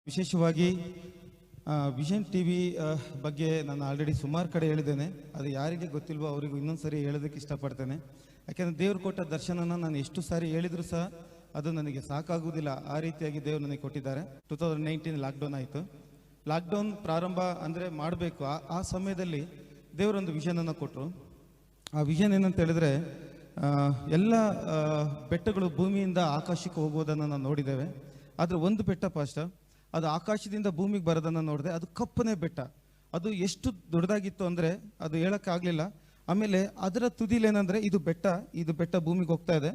ವಿಶೇಷವಾಗಿ vision TV ಬಗ್ಗೆ ನಾನು ಆಲ್ರೆಡಿ ಸುಮಾರು ಕಡೆ ಹೇಳಿದ್ದೇನೆ. ಅದು ಯಾರಿಗೆ ಗೊತ್ತಿಲ್ವೋ ಅವರಿಗೂ ಇನ್ನೊಂದು ಹೇಳೋದಕ್ಕೆ ಇಷ್ಟಪಡ್ತೇನೆ. ಯಾಕೆಂದರೆ ದೇವ್ರು ಕೊಟ್ಟ ದರ್ಶನನ ನಾನು ಎಷ್ಟು ಸಾರಿ ಹೇಳಿದ್ರು ಸಹ ಅದು ನನಗೆ ಸಾಕಾಗುವುದಿಲ್ಲ. ಆ ರೀತಿಯಾಗಿ ದೇವರು ನನಗೆ ಕೊಟ್ಟಿದ್ದಾರೆ. 2019 ಲಾಕ್ಡೌನ್ ಆಯಿತು. ಲಾಕ್ಡೌನ್ ಪ್ರಾರಂಭ ಅಂದರೆ ಮಾಡಬೇಕು. ಆ ಸಮಯದಲ್ಲಿ ದೇವರೊಂದು ವಿಷನನ್ನು ಕೊಟ್ಟರು. ಆ ವಿಷನ್ ಏನಂತ ಹೇಳಿದ್ರೆ, ಎಲ್ಲ ಬೆಟ್ಟಗಳು ಭೂಮಿಯಿಂದ ಆಕಾಶಕ್ಕೆ ಹೋಗುವುದನ್ನು ನಾವು ನೋಡಿದ್ದೇವೆ. ಆದರೆ ಒಂದು ಬೆಟ್ಟ ಪಾಸ್ಟರ್, ಅದು ಆಕಾಶದಿಂದ ಭೂಮಿಗೆ ಬರೋದನ್ನು ನೋಡಿದೆ. ಅದು ಕಪ್ಪನೇ ಬೆಟ್ಟ. ಅದು ಎಷ್ಟು ದೊಡ್ಡದಾಗಿತ್ತು ಅಂದರೆ ಅದು ಹೇಳೋಕ್ಕಾಗಲಿಲ್ಲ. ಆಮೇಲೆ ಅದರ ತುದಿಲೇನೆಂದರೆ ಇದು ಬೆಟ್ಟ ಭೂಮಿಗೆ ಹೋಗ್ತಾ ಇದೆ.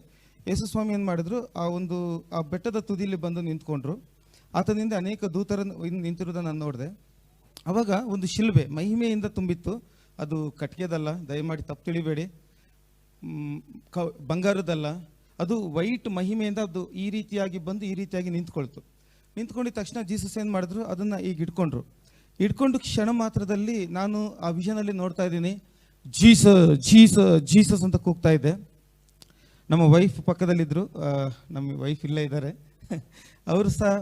ಯೇಸು ಸ್ವಾಮಿ ಏನು ಮಾಡಿದ್ರು, ಆ ಬೆಟ್ಟದ ತುದಿಲಿ ಬಂದು ನಿಂತ್ಕೊಂಡ್ರು. ಆತನಿಂದ ಅನೇಕ ದೂತರ ನಿಂತಿರೋದನ್ನು ನಾನು ನೋಡಿದೆ. ಆವಾಗ ಒಂದು ಶಿಲ್ಬೆ ಮಹಿಮೆಯಿಂದ ತುಂಬಿತ್ತು. ಅದು ಕಟ್ಗೆದಲ್ಲ, ದಯಮಾಡಿ ತಪ್ಪು ತಿಳಿಬೇಡಿ, ಬಂಗಾರದಲ್ಲ, ಅದು ವೈಟ್ ಮಹಿಮೆಯಿಂದ ಅದು ಈ ರೀತಿಯಾಗಿ ಬಂದು ಈ ರೀತಿಯಾಗಿ ನಿಂತ್ಕೊಂಡಿದ್ದ ತಕ್ಷಣ ಜೀಸಸ್ ಏನು ಮಾಡಿದ್ರು, ಅದನ್ನು ಈಗ ಹಿಡ್ಕೊಂಡು ಕ್ಷಣ ಮಾತ್ರದಲ್ಲಿ ನಾನು ಆ ವಿಷನಲ್ಲಿ ನೋಡ್ತಾ ಇದ್ದೀನಿ. ಜೀಸಸ್ ಅಂತ ಕೂಗ್ತಾ ಇದ್ದೆ. ನಮ್ಮ ವೈಫ್ ಪಕ್ಕದಲ್ಲಿದ್ದರು, ನಮ್ಮ ವೈಫ್ ಇಲ್ಲೇ ಇದ್ದಾರೆ, ಅವರು ಸಹ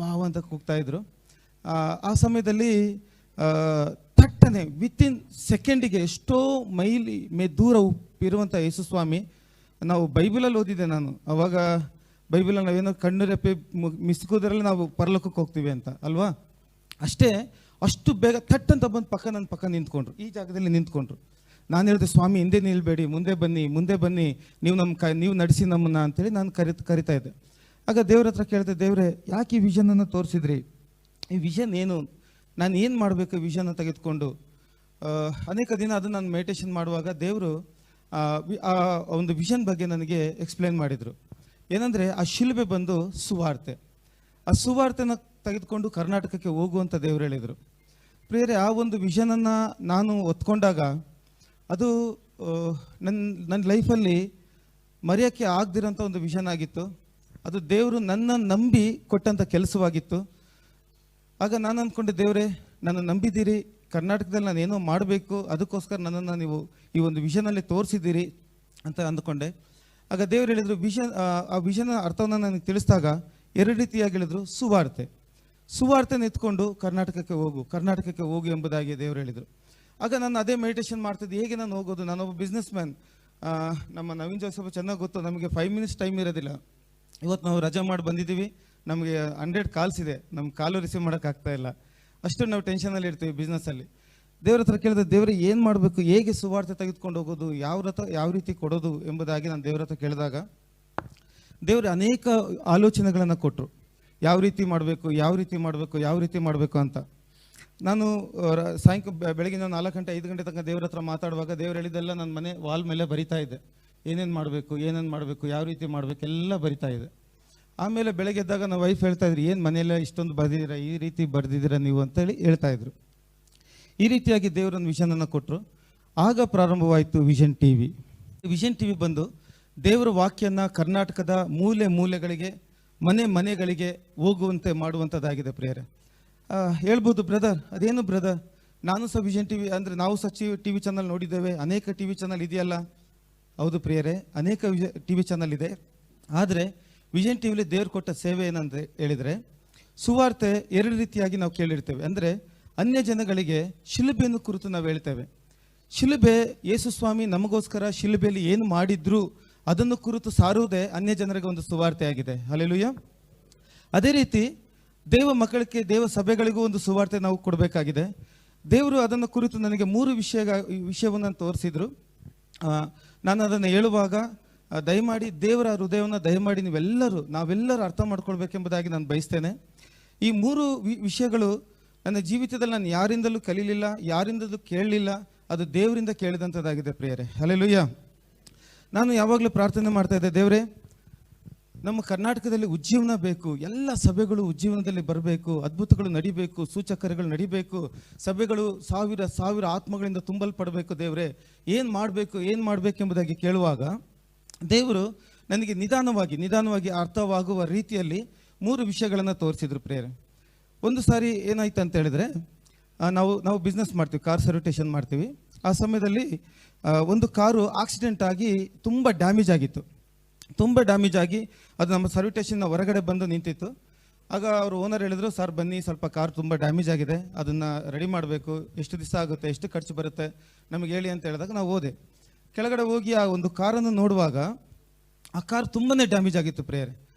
ವಾವ್ ಅಂತ ಕೂಗ್ತಾ ಇದ್ರು. ಆ ಸಮಯದಲ್ಲಿ ತಟ್ಟನೆ ವಿತಿನ್ ಸೆಕೆಂಡಿಗೆ ಎಷ್ಟೋ ಮೈಲಿ ದೂರ ಇರುವಂಥ ಯೇಸು ಸ್ವಾಮಿ, ನಾವು ಬೈಬಲಲ್ಲಿ ಓದಿದ್ದೆ ನಾನು ಅವಾಗ. ಬೈಬಲಲ್ಲಿ ನಾವೇನೋ ಕಣ್ಣು ರೆಪ್ಪೆ ಮಿಸ್ಕೋದ್ರಲ್ಲಿ ನಾವು ಪರಲೋಕಕ್ಕೆ ಹೋಗ್ತೀವಿ ಅಂತ ಅಲ್ವಾ. ಅಷ್ಟು ಬೇಗ ತಟ್ಟಂತ ಬಂದು ನನ್ನ ಪಕ್ಕ ನಿಂತ್ಕೊಂಡ್ರು, ಈ ಜಾಗದಲ್ಲಿ ನಿಂತ್ಕೊಂಡ್ರು. ನಾನು ಹೇಳಿದೆ, ಸ್ವಾಮಿ ಹಿಂದೆ ನಿಲ್ಬೇಡಿ, ಮುಂದೆ ಬನ್ನಿ, ನೀವು ನಡೆಸಿ ನಮ್ಮನ್ನ ಅಂತೇಳಿ ನಾನು ಕರಿತಾ ಇದ್ದೆ. ಆಗ ದೇವ್ರ ಹತ್ರ ಕೇಳಿದೆ, ದೇವ್ರೆ ಯಾಕೆ ಈ ವಿಷನನ್ನು ತೋರಿಸಿದ್ರಿ? ಈ ವಿಷನ್ ಏನು? ನಾನು ಏನು ಮಾಡಬೇಕು ವಿಷನ್ ತೆಗೆದುಕೊಂಡು? ಅನೇಕ ದಿನ ಅದನ್ನು ನಾನು ಮೆಡಿಟೇಷನ್ ಮಾಡುವಾಗ ದೇವರು ಆ ಒಂದು ವಿಷನ್ ಬಗ್ಗೆ ನನಗೆ ಎಕ್ಸ್ಪ್ಲೇನ್ ಮಾಡಿದರು. ಏನಂದರೆ, ಆ ಶಿಲ್ಬೆ ಬಂದು ಸುವಾರ್ತೆ. ಆ ಸುವಾರ್ತೆನ ತೆಗೆದುಕೊಂಡು ಕರ್ನಾಟಕಕ್ಕೆ ಹೋಗುವಂಥ ದೇವರು ಹೇಳಿದರು. ಪ್ರಿಯರೇ, ಆ ಒಂದು ವಿಷನನ್ನು ನಾನು ಒತ್ಕೊಂಡಾಗ ಅದು ನನ್ನ ಲೈಫಲ್ಲಿ ಮರೆಯೋಕ್ಕೆ ಆಗದಿರೋಂಥ ಒಂದು ವಿಷನ್ ಆಗಿತ್ತು. ಅದು ದೇವರು ನನ್ನ ನಂಬಿ ಕೊಟ್ಟಂಥ ಕೆಲಸವಾಗಿತ್ತು. ಆಗ ನಾನು ಅಂದ್ಕೊಂಡೆ, ದೇವರೇ ನನ್ನ ನಂಬಿದ್ದೀರಿ, ಕರ್ನಾಟಕದಲ್ಲಿ ನಾನು ಏನೋ ಮಾಡಬೇಕು, ಅದಕ್ಕೋಸ್ಕರ ನನ್ನನ್ನು ನೀವು ಈ ಒಂದು ವಿಷನಲ್ಲಿ ತೋರಿಸಿದ್ದೀರಿ ಅಂತ ಅಂದ್ಕೊಂಡೆ. ಆಗ ದೇವರು ಹೇಳಿದರು, ಆ ವಿಷನ ಅರ್ಥವನ್ನು ನನಗೆ ತಿಳಿಸಿದಾಗ ಎರಡು ರೀತಿಯಾಗಿ ಹೇಳಿದರು. ಸುವಾರ್ತೆನ ಎತ್ಕೊಂಡು ಕರ್ನಾಟಕಕ್ಕೆ ಹೋಗು ಎಂಬುದಾಗಿ ದೇವರು ಹೇಳಿದರು. ಆಗ ನಾನು ಅದೇ ಮೆಡಿಟೇಷನ್ ಮಾಡ್ತಿದ್ದೆ, ಹೇಗೆ ನಾನು ಹೋಗೋದು? ನಾನೊಬ್ಬ ಬಿಸ್ನೆಸ್ ಮ್ಯಾನ್. ನಮ್ಮ ನವೀನ್ ಜೋಸೆಫ್ ಚೆನ್ನಾಗಿ ಗೊತ್ತು, ನಮಗೆ 5 ಮಿನಿಟ್ಸ್ ಟೈಮ್ ಇರೋದಿಲ್ಲ. ಇವತ್ತು ನಾವು ರಜೆ ಮಾಡಿ ಬಂದಿದ್ದೀವಿ, ನಮಗೆ 100 ಕಾಲ್ಸ್ ಇದೆ, ನಮ್ಮ ಕಾಲು ರಿಸೀವ್ ಮಾಡೋಕ್ಕಾಗ್ತಾ ಇಲ್ಲ, ಅಷ್ಟು ನಾವು ಟೆನ್ಷನಲ್ಲಿ ಇರ್ತೀವಿ ಬಿಸ್ನೆಸ್ಸಲ್ಲಿ. ದೇವ್ರ ಹತ್ರ ಕೇಳಿದೆ, ದೇವರೇ ಏನು ಮಾಡಬೇಕು, ಹೇಗೆ ಸುವಾರ್ತೆ ತೆಗೆದುಕೊಂಡು ಹೋಗೋದು, ಯಾವ ರೀತಿ ಕೊಡೋದು ಎಂಬುದಾಗಿ ನಾನು ದೇವ್ರ ಹತ್ರ ಕೇಳಿದಾಗ ದೇವರು ಅನೇಕ ಆಲೋಚನೆಗಳನ್ನು ಕೊಟ್ಟರು. ಯಾವ ರೀತಿ ಮಾಡಬೇಕು ಅಂತ. ನಾನು ಬೆಳಗಿನ 4 ಗಂಟೆ 5 ಗಂಟೆ ತನಕ ದೇವ್ರ ಹತ್ರ ಮಾತಾಡುವಾಗ ದೇವ್ರು ಹೇಳಿದ್ದೆಲ್ಲ ನನ್ನ ಮನೆ ವಾಲ್ ಮೇಲೆ ಬರಿತಾ ಇದ್ದೆ. ಏನೇನು ಮಾಡಬೇಕು, ಯಾವ ರೀತಿ ಮಾಡಬೇಕು ಎಲ್ಲ ಬರಿತಾ ಇದೆ. ಆಮೇಲೆ ಬೆಳಗ್ಗೆ ಎದ್ದಾಗ ನಮ್ಮ ವೈಫ್ ಹೇಳ್ತಾ ಇದ್ರು, ಏನು ಮನೆಯಲ್ಲ ಇಷ್ಟೊಂದು ಬರೆದಿದ್ದೀರಾ, ಈ ರೀತಿ ಬರೆದಿದ್ದೀರಾ ನೀವು ಅಂತೇಳಿ ಹೇಳ್ತಾ ಇದ್ರು. ಈ ರೀತಿಯಾಗಿ ದೇವರೊಂದು ವಿಷನನ್ನು ಕೊಟ್ಟರು. ಆಗ ಪ್ರಾರಂಭವಾಯಿತು ವಿಷನ್ ಟಿವಿ ಬಂದು ದೇವರ ವಾಕ್ಯನ ಕರ್ನಾಟಕದ ಮೂಲೆಗಳಿಗೆ ಮನೆಗಳಿಗೆ ಹೋಗುವಂತೆ ಮಾಡುವಂಥದ್ದಾಗಿದೆ. ಪ್ರಿಯರೇ, ಹೇಳ್ಬೋದು, ಬ್ರದರ್ ಅದೇನು ಬ್ರದರ್, ನಾನು ಸಹ ವಿಷನ್ ಟಿವಿ ಅಂದರೆ ನಾವು ಸಹ ಟಿವಿ ಚಾನಲ್ ನೋಡಿದ್ದೇವೆ, ಅನೇಕ ಟಿವಿ ಚಾನಲ್ ಇದೆಯಲ್ಲ. ಹೌದು ಪ್ರಿಯರೇ, ಅನೇಕ ಟಿವಿ ಚಾನಲ್ ಇದೆ. ಆದರೆ ವಿಷನ್ ಟಿವಿಲಿ ದೇವ್ರು ಕೊಟ್ಟ ಸೇವೆ ಏನಂತ ಹೇಳಿದರೆ, ಸುವಾರ್ತೆ ಎರಡು ರೀತಿಯಾಗಿ ನಾವು ಕೇಳಿರ್ತೇವೆ. ಅಂದರೆ ಅನ್ಯ ಜನಗಳಿಗೆ ಶಿಲುಬೆಯನ್ನು ಕುರಿತು ನಾವು ಹೇಳ್ತೇವೆ. ಶಿಲುಬೆ, ಯೇಸು ಸ್ವಾಮಿ ನಮಗೋಸ್ಕರ ಶಿಲುಬೆಯಲ್ಲಿ ಏನು ಮಾಡಿದ್ರು ಅದನ್ನು ಕುರಿತು ಸಾರುವುದೇ ಅನ್ಯ ಜನರಿಗೆ ಒಂದು ಸುವಾರ್ತೆ ಆಗಿದೆ. ಹಲ್ಲೆಲೂಯಾ. ಅದೇ ರೀತಿ ದೇವ ಮಕ್ಕಳಿಗೆ, ದೇವ ಸಭೆಗಳಿಗೂ ಒಂದು ಸುವಾರ್ತೆ ನಾವು ಕೊಡಬೇಕಾಗಿದೆ. ದೇವರು ಅದನ್ನು ಕುರಿತು ನನಗೆ 3 ವಿಷಯವನ್ನು ತೋರಿಸಿದ್ರು. ನಾನು ಅದನ್ನು ಹೇಳುವಾಗ ದಯಮಾಡಿ ದೇವರ ಹೃದಯವನ್ನು ದಯಮಾಡಿ ನಾವೆಲ್ಲರೂ ಅರ್ಥ ಮಾಡ್ಕೊಳ್ಬೇಕೆಂಬುದಾಗಿ ನಾನು ಬಯಸ್ತೇನೆ. ಈ 3 ವಿಷಯಗಳು ನನ್ನ ಜೀವಿತದಲ್ಲಿ ನಾನು ಯಾರಿಂದಲೂ ಕಲೀಲಿಲ್ಲ, ಯಾರಿಂದಲೂ ಕೇಳಲಿಲ್ಲ, ಅದು ದೇವರಿಂದ ಕೇಳಿದಂಥದ್ದಾಗಿದೆ. ಪ್ರಿಯರೇ, ಹಲ್ಲೆಲೂಯಾ. ನಾನು ಯಾವಾಗಲೂ ಪ್ರಾರ್ಥನೆ ಮಾಡ್ತಾ ಇದ್ದೆ, ದೇವರೇ ನಮ್ಮ ಕರ್ನಾಟಕದಲ್ಲಿ ಉಜ್ಜೀವನ ಬೇಕು, ಎಲ್ಲ ಸಭೆಗಳು ಉಜ್ಜೀವನದಲ್ಲಿ ಬರಬೇಕು, ಅದ್ಭುತಗಳು ನಡಿಬೇಕು, ಸೂಚಕಗಳು ನಡಿಬೇಕು, ಸಭೆಗಳು ಸಾವಿರ ಆತ್ಮಗಳಿಂದ ತುಂಬಲ್ಪಡಬೇಕು. ದೇವರೇ ಏನು ಮಾಡಬೇಕೆಂಬುದಾಗಿ ಕೇಳುವಾಗ ದೇವರು ನನಗೆ ನಿಧಾನವಾಗಿ ಅರ್ಥವಾಗುವ ರೀತಿಯಲ್ಲಿ 3 ವಿಷಯಗಳನ್ನು ತೋರಿಸಿದ್ರು. ಪ್ರಿಯರೇ, ಒಂದು ಸಾರಿ ಏನಾಯ್ತು ಅಂತ ಹೇಳಿದ್ರೆ, ನಾವು ಬಿಸ್ನೆಸ್ ಮಾಡ್ತೀವಿ, ಕಾರ್ ಸರ್ವಿಟೇಷನ್ ಮಾಡ್ತೀವಿ. ಆ ಸಮಯದಲ್ಲಿ ಒಂದು ಕಾರು ಆಕ್ಸಿಡೆಂಟ್ ಆಗಿ ತುಂಬ ಡ್ಯಾಮೇಜ್ ಆಗಿ ಅದು ನಮ್ಮ ಸರ್ವಿಟೇಷನ್ನ ಹೊರಗಡೆ ಬಂದು ನಿಂತಿತ್ತು. ಆಗ ಅವರು ಓನರ್ ಹೇಳಿದ್ರು, ಸರ್ ಬನ್ನಿ, ಸ್ವಲ್ಪ ಕಾರ್ ತುಂಬ ಡ್ಯಾಮೇಜ್ ಆಗಿದೆ, ಅದನ್ನು ರೆಡಿ ಮಾಡಬೇಕು, ಎಷ್ಟು ದಿವಸ ಆಗುತ್ತೆ, ಎಷ್ಟು ಖರ್ಚು ಬರುತ್ತೆ ನಮಗೆ ಹೇಳಿ ಅಂತ ಹೇಳಿದಾಗ ನಾವು ಹೋದೆ. ಕೆಳಗಡೆ ಹೋಗಿ ಆ ಒಂದು ಕಾರನ್ನು ನೋಡುವಾಗ ಆ ಕಾರ್ ತುಂಬಾ ಡ್ಯಾಮೇಜ್ ಆಗಿತ್ತು ಪ್ರೇಯರ್.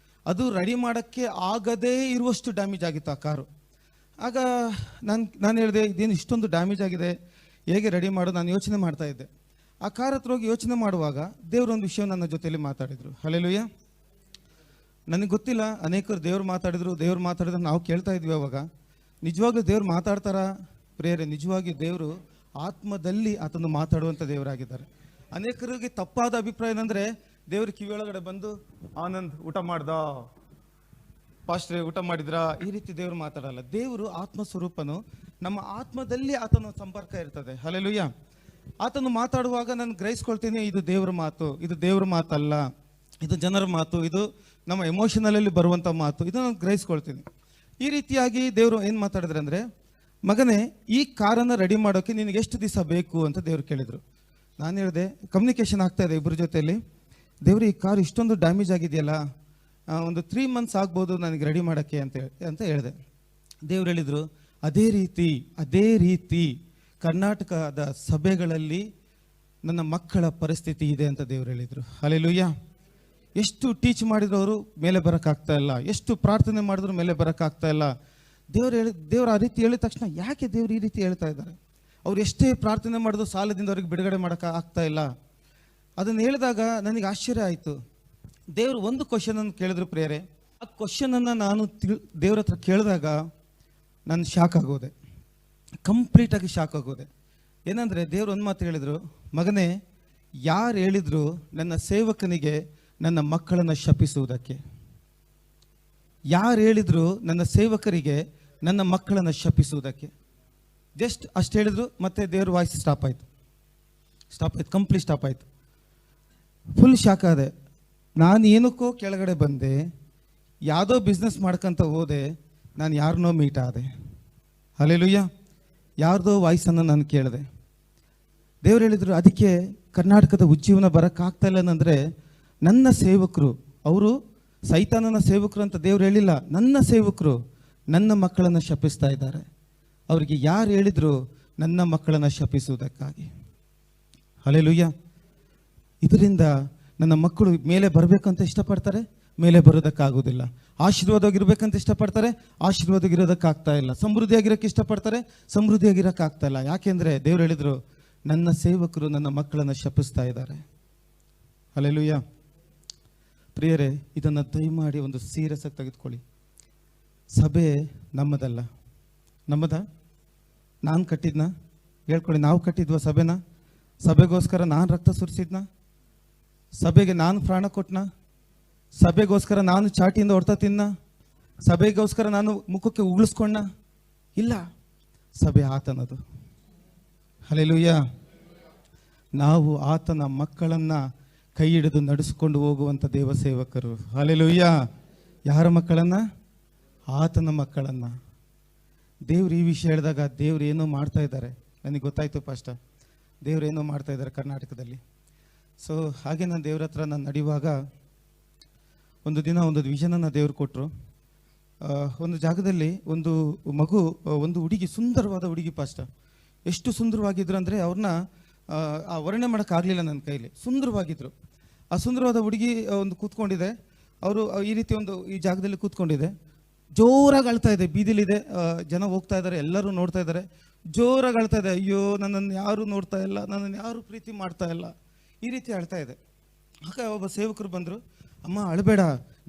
ಅದು ರೆಡಿ ಮಾಡೋಕ್ಕೆ ಆಗದೇ ಇರುವಷ್ಟು ಡ್ಯಾಮೇಜ್ ಆಗಿತ್ತು ಆ ಕಾರು. ಆಗ ನಾನು ಹೇಳಿದೆ, ಇದೇನು ಇಷ್ಟೊಂದು ಡ್ಯಾಮೇಜ್ ಆಗಿದೆ, ಹೇಗೆ ರೆಡಿ ಮಾಡೋದು ನಾನು ಯೋಚನೆ ಮಾಡ್ತಾ ಇದ್ದೆ. ಆ ಕಾರ್ ಹತ್ರ ಹೋಗಿ ಯೋಚನೆ ಮಾಡುವಾಗ ದೇವರೊಂದು ವಿಷಯ ನನ್ನ ಜೊತೆಯಲ್ಲಿ ಮಾತಾಡಿದರು. ಹಲ್ಲೆಲೂಯಾ. ನನಗೆ ಗೊತ್ತಿಲ್ಲ, ಅನೇಕರು ದೇವ್ರು ಮಾತಾಡಿದ್ರು ನಾವು ಕೇಳ್ತಾ ಇದ್ವಿ. ಅವಾಗ ನಿಜವಾಗ್ಲೂ ದೇವ್ರು ಮಾತಾಡ್ತಾರಾ ಪ್ರೇಯರೆ? ನಿಜವಾಗಿ ದೇವರು ಆತ್ಮದಲ್ಲಿ ಆತನು ಮಾತಾಡುವಂಥ ದೇವರಾಗಿದ್ದಾರೆ. ಅನೇಕರಿಗೆ ತಪ್ಪಾದ ಅಭಿಪ್ರಾಯ ಏನಂದರೆ, ದೇವ್ರ ಕಿವಿಯೊಳಗಡೆ ಬಂದು ಆನಂದ್ ಊಟ ಮಾಡ್ದ, ಪಾಸ್ಟ್ರೆ ಊಟ ಮಾಡಿದ್ರಾ, ಈ ರೀತಿ ದೇವರು ಮಾತಾಡಲ್ಲ. ದೇವರು ಆತ್ಮ ಸ್ವರೂಪನು, ನಮ್ಮ ಆತ್ಮದಲ್ಲಿ ಆತನ ಸಂಪರ್ಕ ಇರ್ತದೆ. ಹಲ್ಲೆಲೂಯಾ. ಆತನು ಮಾತಾಡುವಾಗ ನಾನು ಗ್ರಹಿಸ್ಕೊಳ್ತೀನಿ, ಇದು ದೇವ್ರ ಮಾತು, ಇದು ದೇವ್ರ ಮಾತಲ್ಲ, ಇದು ಜನರ ಮಾತು, ಇದು ನಮ್ಮ ಎಮೋಷನಲಲ್ಲಿ ಬರುವಂಥ ಮಾತು, ಇದು ನಾನು ಗ್ರಹಿಸ್ಕೊಳ್ತೀನಿ. ಈ ರೀತಿಯಾಗಿ ದೇವರು ಏನು ಮಾತಾಡಿದ್ರೆ ಅಂದರೆ, ಮಗನೇ ಈ ಕಾರನ್ನು ರೆಡಿ ಮಾಡೋಕ್ಕೆ ನಿನಗೆ ಎಷ್ಟು ದಿವಸ ಬೇಕು ಅಂತ ದೇವ್ರು ಕೇಳಿದರು. ನಾನು ಹೇಳಿದೆ, ಕಮ್ಯುನಿಕೇಷನ್ ಆಗ್ತಾ ಇದೆ ಇಬ್ಬರ ಜೊತೆಯಲ್ಲಿ, ದೇವರು ಈ ಕಾರು ಇಷ್ಟೊಂದು ಡ್ಯಾಮೇಜ್ ಆಗಿದೆಯಲ್ಲ, ಒಂದು 3 months ಆಗ್ಬೋದು ನನಗೆ ರೆಡಿ ಮಾಡೋಕ್ಕೆ ಅಂತ ಹೇಳಿದೆ. ದೇವ್ರು ಹೇಳಿದರು, ಅದೇ ರೀತಿ ಕರ್ನಾಟಕದ ಸಭೆಗಳಲ್ಲಿ ನನ್ನ ಮಕ್ಕಳ ಪರಿಸ್ಥಿತಿ ಇದೆ ಅಂತ ದೇವ್ರು ಹೇಳಿದರು. ಹಲ್ಲೆಲೂಯಾ. ಎಷ್ಟು ಟೀಚ್ ಮಾಡಿದ್ರು ಅವರು ಮೇಲೆ ಬರೋಕ್ಕಾಗ್ತಾ ಇಲ್ಲ, ಎಷ್ಟು ಪ್ರಾರ್ಥನೆ ಮಾಡಿದ್ರು ಮೇಲೆ ಬರೋಕ್ಕಾಗ್ತಾ ಇಲ್ಲ. ದೇವ್ರು ಆ ರೀತಿ ಹೇಳಿದ ತಕ್ಷಣ ಯಾಕೆ ದೇವ್ರು ಈ ರೀತಿ ಹೇಳ್ತಾ ಇದ್ದಾರೆ? ಅವ್ರು ಎಷ್ಟೇ ಪ್ರಾರ್ಥನೆ ಮಾಡಿದ್ರು ಸಾಲದಿಂದ ಅವ್ರಿಗೆ ಬಿಡುಗಡೆ ಮಾಡೋಕ್ಕೆ ಆಗ್ತಾ ಇಲ್ಲ. ಅದನ್ನು ಹೇಳಿದಾಗ ನನಗೆ ಆಶ್ಚರ್ಯ ಆಯಿತು. ದೇವರು ಒಂದು ಕ್ವಶನನ್ನು ಕೇಳಿದ್ರು ಪ್ರೇಯರೆ. ಆ ಕ್ವಶನನ್ನು ನಾನು ದೇವ್ರ ಹತ್ರ ಕೇಳಿದಾಗ ನಾನು ಶಾಕ್ ಆಗೋದೆ, ಕಂಪ್ಲೀಟಾಗಿ ಶಾಕ್ ಆಗೋದೆ. ಏನಂದರೆ ದೇವ್ರು ಒಂದು ಮಾತು ಹೇಳಿದರು, ಮಗನೇ ಯಾರು ಹೇಳಿದ್ರು ನನ್ನ ಸೇವಕನಿಗೆ ನನ್ನ ಮಕ್ಕಳನ್ನು ಶಪಿಸುವುದಕ್ಕೆ? ಯಾರು ಹೇಳಿದ್ರು ನನ್ನ ಸೇವಕರಿಗೆ ನನ್ನ ಮಕ್ಕಳನ್ನು ಶಪಿಸುವುದಕ್ಕೆ? ಜಸ್ಟ್ ಅಷ್ಟು ಹೇಳಿದ್ರು, ಮತ್ತೆ ದೇವ್ರ ವಾಯ್ಸ್ ಸ್ಟಾಪ್ ಆಯಿತು, ಕಂಪ್ಲೀಟ್ ಸ್ಟಾಪ್ ಆಯಿತು. ಫುಲ್ ಶಾಕ್ ಆದೆ. ನಾನು ಏನಕ್ಕೋ ಕೆಳಗಡೆ ಬಂದೆ, ಯಾವುದೋ ಬಿಸ್ನೆಸ್ ಮಾಡ್ಕೊಂತ ಹೋದೆ, ನಾನು ಯಾರನ್ನೋ ಮೀಟ್ ಆದೆ. ಹಲ್ಲೆಲೂಯಾ. ಯಾರ್ದೋ ವಾಯ್ಸನ್ನು ನಾನು ಕೇಳಿದೆ. ದೇವ್ರು ಹೇಳಿದರು, ಅದಕ್ಕೆ ಕರ್ನಾಟಕದ ಉಜ್ಜೀವನ ಬರೋಕ್ಕಾಗ್ತಾ ಇಲ್ಲ ಅಂದರೆ ನನ್ನ ಸೇವಕರು, ಅವರು ಸೈತಾನನ ಸೇವಕರು ಅಂತ ದೇವ್ರು ಹೇಳಿಲ್ಲ, ನನ್ನ ಸೇವಕರು ನನ್ನ ಮಕ್ಕಳನ್ನು ಶಪಿಸ್ತಾ ಇದ್ದಾರೆ. ಅವರಿಗೆ ಯಾರು ಹೇಳಿದ್ರು ನನ್ನ ಮಕ್ಕಳನ್ನು ಶಪಿಸುವುದಕ್ಕಾಗಿ? ಹಲ್ಲೆಲೂಯಾ. ಇದರಿಂದ ನನ್ನ ಮಕ್ಕಳು ಮೇಲೆ ಬರಬೇಕಂತ ಇಷ್ಟಪಡ್ತಾರೆ, ಮೇಲೆ ಬರೋದಕ್ಕಾಗೋದಿಲ್ಲ. ಆಶೀರ್ವಾದವಾಗಿರ್ಬೇಕಂತ ಇಷ್ಟಪಡ್ತಾರೆ, ಆಶೀರ್ವಾದವಾಗಿರೋದಕ್ಕಾಗ್ತಾ ಇಲ್ಲ. ಸಮೃದ್ಧಿಯಾಗಿರೋಕ್ಕೆ ಇಷ್ಟಪಡ್ತಾರೆ, ಸಮೃದ್ಧಿಯಾಗಿರೋಕ್ಕಾಗ್ತಾ ಇಲ್ಲ. ಯಾಕೆಂದರೆ ದೇವ್ರು ಹೇಳಿದರು, ನನ್ನ ಸೇವಕರು ನನ್ನ ಮಕ್ಕಳನ್ನು ಶಪಿಸ್ತಾ ಇದ್ದಾರೆ. ಹಲ್ಲೆಲೂಯಾ. ಪ್ರಿಯರೇ, ಇದನ್ನು ದಯಮಾಡಿ ಒಂದು ಸೀರಿಯಸ್ ಆಗಿ ತೆಗೆದುಕೊಳ್ಳಿ. ಸಭೆ ನಮ್ಮದಲ್ಲ. ನಮ್ಮದ? ನಾನು ಕಟ್ಟಿದ್ನ? ಹೇಳ್ಕೊಳ್ಳಿ, ನಾವು ಕಟ್ಟಿದ್ವ ಸಭೆನ? ಸಭೆಗೋಸ್ಕರ ನಾನು ರಕ್ತ ಸುರಿಸಿದ್ನ? ಸಭೆಗೆ ನಾನು ಪ್ರಾಣ ಕೊಟ್ಟನ? ಸಭೆಗೋಸ್ಕರ ನಾನು ಚಾಟಿಯಿಂದ ಹೊಡ್ತಾ ತಿನ್ನ? ಸಭೆಗೋಸ್ಕರ ನಾನು ಮುಖಕ್ಕೆ ಉಗುಳಿಸ್ಕೊಂಡ? ಇಲ್ಲ, ಸಭೆ ಆತನದು. ಹಲ್ಲೆಲೂಯಾ. ನಾವು ಆತನ ಮಕ್ಕಳನ್ನು ಕೈ ಹಿಡಿದು ನಡೆಸಿಕೊಂಡು ಹೋಗುವಂಥ ದೇವಸೇವಕರು. ಹಲ್ಲೆಲೂಯಾ. ಯಾರ ಮಕ್ಕಳನ್ನು? ಆತನ ಮಕ್ಕಳನ್ನು. ದೇವ್ರು ಈ ವಿಷಯ ಹೇಳಿದಾಗ ದೇವ್ರು ಏನೋ ಮಾಡ್ತಾ ಇದ್ದಾರೆ ನನಗೆ ಗೊತ್ತಾಯಿತು. ಪಾಸ್ಟರ್, ದೇವ್ರು ಏನೋ ಮಾಡ್ತಾ ಇದ್ದಾರೆ ಕರ್ನಾಟಕದಲ್ಲಿ. ಸೊ ಹಾಗೆ ನಾನು ದೇವ್ರ ಹತ್ರ ನಾನು ನಡೆಯುವಾಗ ಒಂದು ದಿನ ಒಂದು ವಿಷನನ್ನು ದೇವ್ರು ಕೊಟ್ಟರು. ಒಂದು ಜಾಗದಲ್ಲಿ ಒಂದು ಮಗು, ಒಂದು ಹುಡುಗಿ, ಸುಂದರವಾದ ಹುಡುಗಿ ಪಾಸ್ಟರ್. ಎಷ್ಟು ಸುಂದರವಾಗಿದ್ರು ಅಂದರೆ ಅವ್ರನ್ನ ವರ್ಣನೆ ಮಾಡೋಕ್ಕಾಗಲಿಲ್ಲ ನನ್ನ ಕೈಲಿ. ಸುಂದರವಾಗಿದ್ದರು. ಆ ಸುಂದರವಾದ ಹುಡುಗಿ ಒಂದು ಕೂತ್ಕೊಂಡಿದೆ. ಅವರು ಈ ರೀತಿ ಈ ಜಾಗದಲ್ಲಿ ಕೂತ್ಕೊಂಡಿದೆ. ಜೋರಾಗಿ ಅಳ್ತಾ ಇದೆ. ಬೀದಿಲಿದೆ, ಜನ ಹೋಗ್ತಾ ಇದ್ದಾರೆ, ಎಲ್ಲರೂ ನೋಡ್ತಾ ಇದ್ದಾರೆ. ಜೋರಾಗಿ ಅಳ್ತಾ ಇದೆ. ಅಯ್ಯೋ, ನನ್ನನ್ನು ಯಾರೂ ನೋಡ್ತಾ ಇಲ್ಲ, ನನ್ನನ್ನು ಯಾರೂ ಪ್ರೀತಿ ಮಾಡ್ತಾ ಇಲ್ಲ, ಈ ರೀತಿ ಅಳ್ತಾ ಇದೆ. ಆಗ ಒಬ್ಬ ಸೇವಕರು ಬಂದರು. ಅಮ್ಮ ಅಳಬೇಡ,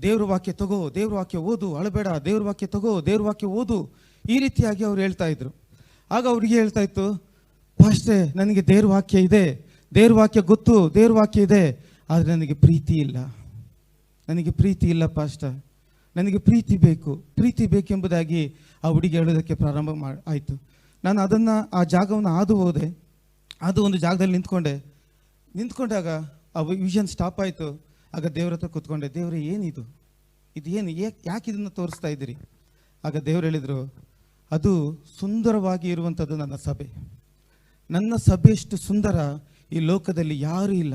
ದೇವ್ರ ವಾಕ್ಯ ತಗೋ, ದೇವ್ರ ವಾಕ್ಯ ಓದು, ಅಳಬೇಡ, ದೇವ್ರ ವಾಕ್ಯ ತಗೋ, ದೇವ್ರ ವಾಕ್ಯ ಓದು, ಈ ರೀತಿಯಾಗಿ ಅವ್ರು ಹೇಳ್ತಾ ಇದ್ರು. ಆಗ ಅವ್ರಿಗೆ ಹೇಳ್ತಾ ಇತ್ತು, ಪಾಸ್ಟ್ರೆ ನನಗೆ ದೇವ್ರ ವಾಕ್ಯ ಇದೆ, ದೇವ್ರ ವಾಕ್ಯ ಗೊತ್ತು, ದೇವ್ರ ವಾಕ್ಯ ಇದೆ, ಆದರೆ ನನಗೆ ಪ್ರೀತಿ ಇಲ್ಲ, ನನಗೆ ಪ್ರೀತಿ ಇಲ್ಲ ಪಾಸ್ಟರ್, ನನಗೆ ಪ್ರೀತಿ ಬೇಕೆಂಬುದಾಗಿ ಆ ಹುಡುಗಿ ಹೇಳೋದಕ್ಕೆ ಪ್ರಾರಂಭ ಆಯಿತು. ನಾನು ಆ ಜಾಗವನ್ನು ಹಾದು ಹೋದೆ. ಅದು ಒಂದು ಜಾಗದಲ್ಲಿ ನಿಂತ್ಕೊಂಡಾಗ ಆ ವಿಷನ್ ಸ್ಟಾಪ್ ಆಯಿತು. ಆಗ ದೇವ್ರ ಹತ್ರ ಕೂತ್ಕೊಂಡೆ. ದೇವ್ರೆ, ಏನಿದು? ಏನು? ಯಾಕೆ ಇದನ್ನು ತೋರಿಸ್ತಾ ಇದ್ದೀರಿ? ಆಗ ದೇವ್ರು ಹೇಳಿದರು, ಅದು ಸುಂದರವಾಗಿ ಇರುವಂಥದ್ದು ನನ್ನ ಸಭೆ. ನನ್ನ ಸಭೆಯಷ್ಟು ಸುಂದರ ಈ ಲೋಕದಲ್ಲಿ ಯಾರೂ ಇಲ್ಲ.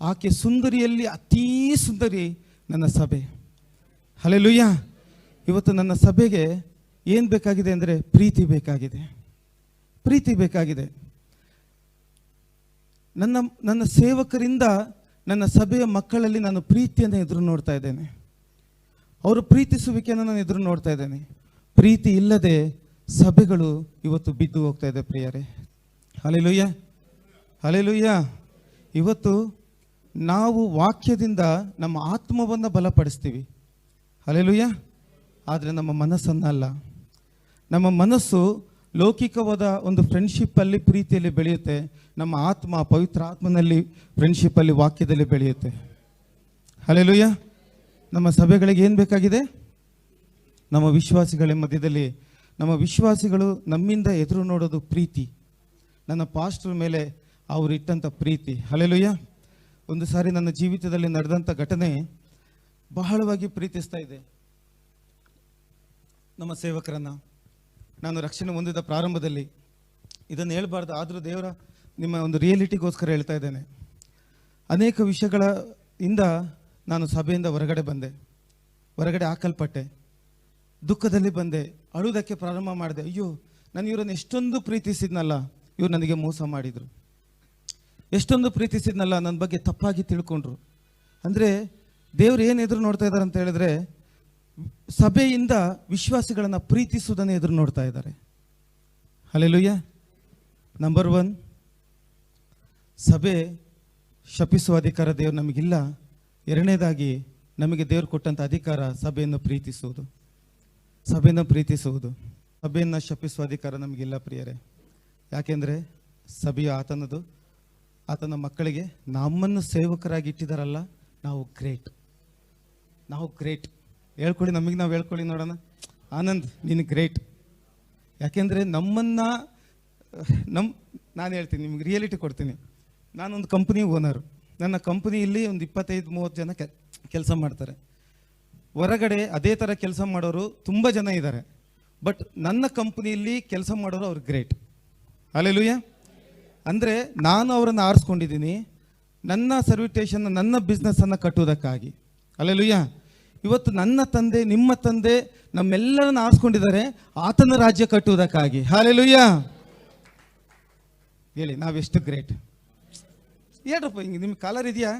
ಆಕೆ ಸುಂದರಿಯಲ್ಲಿ ಅತೀ ಸುಂದರಿ ನನ್ನ ಸಭೆ. ಹಲ್ಲೆಲೂಯಾ. ಇವತ್ತು ನನ್ನ ಸಭೆಗೆ ಏನು ಬೇಕಾಗಿದೆ ಅಂದರೆ ಪ್ರೀತಿ ಬೇಕಾಗಿದೆ. ಪ್ರೀತಿ ಬೇಕಾಗಿದೆ. ನನ್ನ ಸೇವಕರಿಂದ ನನ್ನ ಸಭೆಯ ಮಕ್ಕಳಲ್ಲಿ ನಾನು ಪ್ರೀತಿಯನ್ನು ಎದುರು ನೋಡ್ತಾ ಇದ್ದೇನೆ. ಅವರು ಪ್ರೀತಿಸುವಿಕೆಯನ್ನು ನಾನು ಎದುರು ನೋಡ್ತಾ ಇದ್ದೇನೆ. ಪ್ರೀತಿ ಇಲ್ಲದೆ ಸಭೆಗಳು ಇವತ್ತು ಬಿದ್ದು ಹೋಗ್ತಾ ಇದೆ ಪ್ರಿಯರೇ. Hallelujah, hallelujah. ಇವತ್ತು ನಾವು ವಾಕ್ಯದಿಂದ ನಮ್ಮ ಆತ್ಮವನ್ನು ಬಲಪಡಿಸ್ತೀವಿ, ಹಲ್ಲೆಲೂಯಾ. ಆದರೆ ನಮ್ಮ ಮನಸ್ಸನ್ನಲ್ಲ. ನಮ್ಮ ಮನಸ್ಸು ಲೌಕಿಕವಾದ ಒಂದು ಫ್ರೆಂಡ್ಶಿಪ್ಪಲ್ಲಿ, ಪ್ರೀತಿಯಲ್ಲಿ ಬೆಳೆಯುತ್ತೆ. ನಮ್ಮ ಆತ್ಮ ಪವಿತ್ರ ಆತ್ಮನಲ್ಲಿ ಫ್ರೆಂಡ್ಶಿಪ್ಪಲ್ಲಿ, ವಾಕ್ಯದಲ್ಲಿ ಬೆಳೆಯುತ್ತೆ. ಹಲ್ಲೆಲೂಯಾ. ನಮ್ಮ ಸಭೆಗಳಿಗೆ ಏನು ಬೇಕಾಗಿದೆ? ನಮ್ಮ ವಿಶ್ವಾಸಿಗಳ ಮಧ್ಯದಲ್ಲಿ ನಮ್ಮ ವಿಶ್ವಾಸಿಗಳು ನಮ್ಮಿಂದ ಎದುರು ನೋಡೋದು ಪ್ರೀತಿ. ನನ್ನ ಪಾಸ್ಟರ್ ಮೇಲೆ ಅವರು ಇಟ್ಟಂಥ ಪ್ರೀತಿ. ಹಲ್ಲೆಲೂಯಾ. ಒಂದು ಸಾರಿ ನನ್ನ ಜೀವಿತದಲ್ಲಿ ನಡೆದಂಥ ಘಟನೆ ಬಹಳವಾಗಿ ಪ್ರೀತಿಸ್ತಾ ಇದೆ. ನಮ್ಮ ಸೇವಕರನ್ನು ನಾನು ರಕ್ಷಣೆ ಹೊಂದಿದ ಪ್ರಾರಂಭದಲ್ಲಿ ಇದನ್ನು ಹೇಳ್ಬಾರ್ದು, ಆದರೂ ದೇವರ ನಿಮ್ಮ ಒಂದು ರಿಯಾಲಿಟಿಗೋಸ್ಕರ ಹೇಳ್ತಾ ಇದ್ದೇನೆ. ಅನೇಕ ವಿಷಯಗಳ ಇಂದ ನಾನು ಸಭೆಯಿಂದ ಹೊರಗಡೆ ಬಂದೆ, ಹೊರಗಡೆ ಹಾಕಲ್ಪಟ್ಟೆ, ದುಃಖದಲ್ಲಿ ಬಂದೆ, ಅಳುವುದಕ್ಕೆ ಪ್ರಾರಂಭ ಮಾಡಿದೆ. ಅಯ್ಯೋ, ನಾನು ಇವರನ್ನು ಎಷ್ಟೊಂದು ಪ್ರೀತಿಸಿದ್ನಲ್ಲ, ಇವ್ರು ನನಗೆ ಮೋಸ ಮಾಡಿದರು. ಎಷ್ಟೊಂದು ಪ್ರೀತಿಸಿದ್ನಲ್ಲ, ನನ್ನ ಬಗ್ಗೆ ತಪ್ಪಾಗಿ ತಿಳ್ಕೊಂಡ್ರು. ಅಂದರೆ ದೇವರು ಏನು ಎದುರು ನೋಡ್ತಾ ಇದ್ದಾರೆ ಅಂತ ಹೇಳಿದ್ರೆ, ಸಭೆಯಿಂದ ವಿಶ್ವಾಸಿಗಳನ್ನು ಪ್ರೀತಿಸುವುದನ್ನು ಎದುರು ನೋಡ್ತಾ ಇದ್ದಾರೆ. ಹಲ್ಲೆಲೂಯಾ. ನಂಬರ್ 1, ಸಭೆ ಶಪಿಸುವ ಅಧಿಕಾರ ದೇವರು ನಮಗಿಲ್ಲ. ಎರಡನೇದಾಗಿ, ನಮಗೆ ದೇವರು ಕೊಟ್ಟಂಥ ಅಧಿಕಾರ ಸಭೆಯನ್ನು ಪ್ರೀತಿಸುವುದು. ಸಭೆಯನ್ನು ಪ್ರೀತಿಸುವುದು, ಸಭೆಯನ್ನು ಶಪಿಸುವ ಅಧಿಕಾರ ನಮಗಿಲ್ಲ ಪ್ರಿಯರೇ. ಯಾಕೆಂದರೆ ಸಭೆಯು ಆತನದು, ಆತನ ಮಕ್ಕಳಿಗೆ ನಮ್ಮನ್ನು ಸೇವಕರಾಗಿ ಇಟ್ಟಿದ್ದಾರಲ್ಲ, ನಾವು ಗ್ರೇಟ್. ನಾವು ಗ್ರೇಟ್. ಹೇಳ್ಕೊಳ್ಳಿ, ನಮಗೆ ನಾವು ಹೇಳ್ಕೊಳ್ಳಿ ನೋಡೋಣ. ಆನಂದ್, ನೀನು ಗ್ರೇಟ್. ಯಾಕೆಂದರೆ ನಮ್ಮನ್ನು ನಾನು ಹೇಳ್ತೀನಿ, ನಿಮ್ಗೆ ರಿಯಾಲಿಟಿ ಕೊಡ್ತೀನಿ. ನಾನೊಂದು ಕಂಪ್ನಿ ಓನರು. ನನ್ನ ಕಂಪ್ನಿಯಲ್ಲಿ ಒಂದು 25-30 ಜನ ಕೆಲಸ ಮಾಡ್ತಾರೆ. ಹೊರಗಡೆ ಅದೇ ಥರ ಕೆಲಸ ಮಾಡೋರು ತುಂಬ ಜನ ಇದ್ದಾರೆ. ಬಟ್ ನನ್ನ ಕಂಪ್ನಿಯಲ್ಲಿ ಕೆಲಸ ಮಾಡೋರು ಅವ್ರು ಗ್ರೇಟ್. ಹಲ್ಲೆಲೂಯಾ. ಅಂದರೆ ನಾನು ಅವರನ್ನು ಆರಿಸ್ಕೊಂಡಿದ್ದೀನಿ ನನ್ನ ಸರ್ವಿಟೇಷನ್, ನನ್ನ ಬಿಸ್ನೆಸ್ಸನ್ನು ಕಟ್ಟುವುದಕ್ಕಾಗಿ. ಹಲ್ಲೆಲೂಯಾ. ಇವತ್ತು ನನ್ನ ತಂದೆ, ನಿಮ್ಮ ತಂದೆ ನಮ್ಮೆಲ್ಲರನ್ನು ಆರಿಸ್ಕೊಂಡಿದ್ದಾರೆ ಆತನ ರಾಜ್ಯ ಕಟ್ಟುವುದಕ್ಕಾಗಿ. ಹಲ್ಲೆಲೂಯಾ. ಹೇಳಿ, ನಾವೆಷ್ಟು ಗ್ರೇಟ್. ಹೇಳ್ರಪ್ಪ, ಹಿಂಗೆ ನಿಮ್ಗೆ ಕಾಲರ್ ಇದೆಯಾ?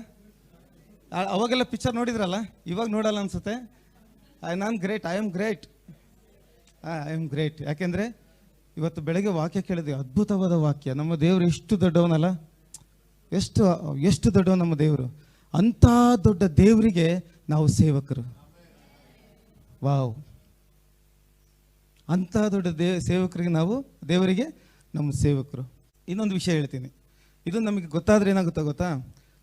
ಅವಾಗೆಲ್ಲ ಪಿಕ್ಚರ್ ನೋಡಿದ್ರಲ್ಲ, ಇವಾಗ ನೋಡಲ್ಲ ಅನ್ಸುತ್ತೆ. ನಾನು great, I am great, I am great. ಯಾಕೆಂದರೆ ಇವತ್ತು ಬೆಳಗ್ಗೆ ವಾಕ್ಯ ಕೇಳಿದ್ವಿ, ಅದ್ಭುತವಾದ ವಾಕ್ಯ. ನಮ್ಮ ದೇವರು ಎಷ್ಟು ದೊಡ್ಡವನಲ್ಲ, ಎಷ್ಟು ದೊಡ್ಡವ ನಮ್ಮ ದೇವರು. ಅಂಥ ದೊಡ್ಡ ದೇವರಿಗೆ ನಾವು ಸೇವಕರು. ವಾವ್, ಅಂಥ ದೊಡ್ಡ ಸೇವಕರಿಗೆ ನಾವು, ದೇವರಿಗೆ ನಮ್ಮ ಸೇವಕರು. ಇನ್ನೊಂದು ವಿಷಯ ಹೇಳ್ತೀನಿ, ಇದು ನಮಗೆ ಗೊತ್ತಾದರೆ ಏನಾಗುತ್ತಾ ಗೊತ್ತಾ?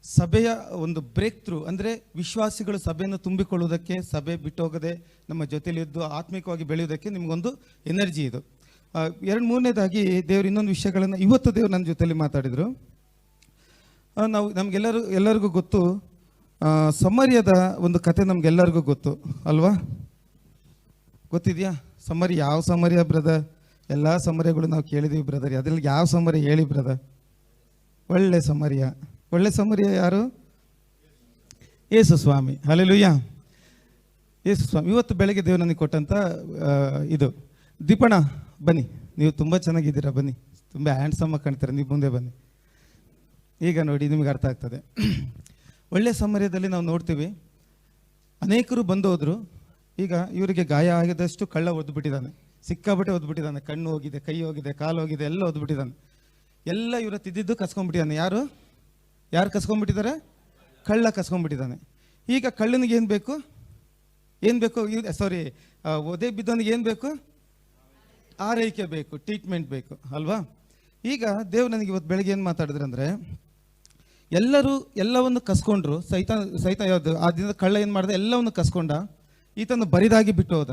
ಸಭೆಯ ಒಂದು ಬ್ರೇಕ್ ಥ್ರೂ, ಅಂದರೆ ವಿಶ್ವಾಸಿಗಳು ಸಭೆಯನ್ನು ತುಂಬಿಕೊಳ್ಳುವುದಕ್ಕೆ, ಸಭೆ ಬಿಟ್ಟು ಹೋಗದೆ ನಮ್ಮ ಜೊತೆಲಿದ್ದು ಆತ್ಮಿಕವಾಗಿ ಬೆಳೆಯುವುದಕ್ಕೆ ನಿಮಗೊಂದು ಎನರ್ಜಿ ಇದು. 2-3ನೇದಾಗಿ ದೇವರು ಇನ್ನೊಂದು ವಿಷಯಗಳನ್ನು ಇವತ್ತು ದೇವರು ನನ್ನ ಜೊತೆಲಿ ಮಾತಾಡಿದರು. ನಮಗೆಲ್ಲರಿಗೂ ಗೊತ್ತು, ಸಮರ್ಯದ ಒಂದು ಕತೆ ನಮಗೆಲ್ಲರಿಗೂ ಗೊತ್ತು ಅಲ್ವಾ? ಗೊತ್ತಿದೆಯಾ? ಸಮರ್ಯ, ಯಾವ ಸಮರ್ಯ ಬ್ರದರ್? ಎಲ್ಲ ಸಮರ್ಯಗಳು ನಾವು ಕೇಳಿದ್ದೀವಿ ಬ್ರದರ್. ಅದ್ರಲ್ಲಿ ಯಾವ ಸಮರ್ಯ ಹೇಳಿ ಬ್ರದರ್? ಒಳ್ಳೆ ಸಮರ್ಯ. ಒಳ್ಳೆ ಸಮರ್ಯ ಯಾರು? ಯೇಸು ಸ್ವಾಮಿ. ಹಲ್ಲೆಲೂಯಾ. ಯೇಸು ಸ್ವಾಮಿ. ಇವತ್ತು ಬೆಳಗ್ಗೆ ದೇವರು ನನಗೆ ಕೊಟ್ಟಂಥ ಇದು. ದೀಪಣ್ಣ ಬನ್ನಿ, ನೀವು ತುಂಬ ಚೆನ್ನಾಗಿದ್ದೀರಾ, ಬನ್ನಿ, ತುಂಬ ಹ್ಯಾಂಡ್ಸಮ್ ಆಗಿ ಕಾಣ್ತೀರಾ, ನೀವು ಮುಂದೆ ಬನ್ನಿ. ಈಗ ನೋಡಿ, ನಿಮಗೆ ಅರ್ಥ ಆಗ್ತದೆ. ಒಳ್ಳೆ ಸಮರ್ಯದಲ್ಲಿ ನಾವು ನೋಡ್ತೀವಿ, ಅನೇಕರು ಬಂದು ಹೋದರು. ಈಗ ಇವರಿಗೆ ಗಾಯ ಆಗಿದಷ್ಟು ಕಳ್ಳ ಒದ್ಬಿಟ್ಟಿದ್ದಾನೆ, ಸಿಕ್ಕಾಬಟ್ಟೆ ಒದ್ಬಿಟ್ಟಿದ್ದಾನೆ. ಕಣ್ಣು ಹೋಗಿದೆ, ಕೈ ಹೋಗಿದೆ, ಕಾಲು ಹೋಗಿದೆ, ಎಲ್ಲ ಒದ್ಬಿಟ್ಟಿದ್ದಾನೆ. ಎಲ್ಲ ಇವರ ತಿದ್ದಿದ್ದು ಕಸ್ಕೊಂಡ್ಬಿಟ್ಟಿದ್ದಾನೆ. ಯಾರು ಕಸ್ಕೊಂಡ್ಬಿಟ್ಟಿದ್ದಾರೆ? ಕಳ್ಳ ಕಸ್ಕೊಂಡ್ಬಿಟ್ಟಿದ್ದಾನೆ. ಈಗ ಕಳ್ಳನಿಗೆ ಏನು ಬೇಕು? ಒದೆ ಬಿದ್ದವನಿಗೆ ಏನು ಬೇಕು? ಆರೈಕೆ ಬೇಕು, ಟ್ರೀಟ್ಮೆಂಟ್ ಬೇಕು ಅಲ್ವಾ? ಈಗ ದೇವ್ರು ನನಗೆ ಇವತ್ತು ಬೆಳಗ್ಗೆ ಏನು ಮಾತಾಡಿದ್ರೆ ಅಂದರೆ, ಎಲ್ಲವನ್ನು ಕಸ್ಕೊಂಡ್ರು. ಸೈತ ಯಾವುದು ಆ ದಿನದ ಕಳ್ಳ ಏನು ಮಾಡಿದೆ? ಎಲ್ಲವನ್ನು ಕಸ್ಕೊಂಡ, ಈತನು ಬರಿದಾಗಿ ಬಿಟ್ಟು ಹೋದ.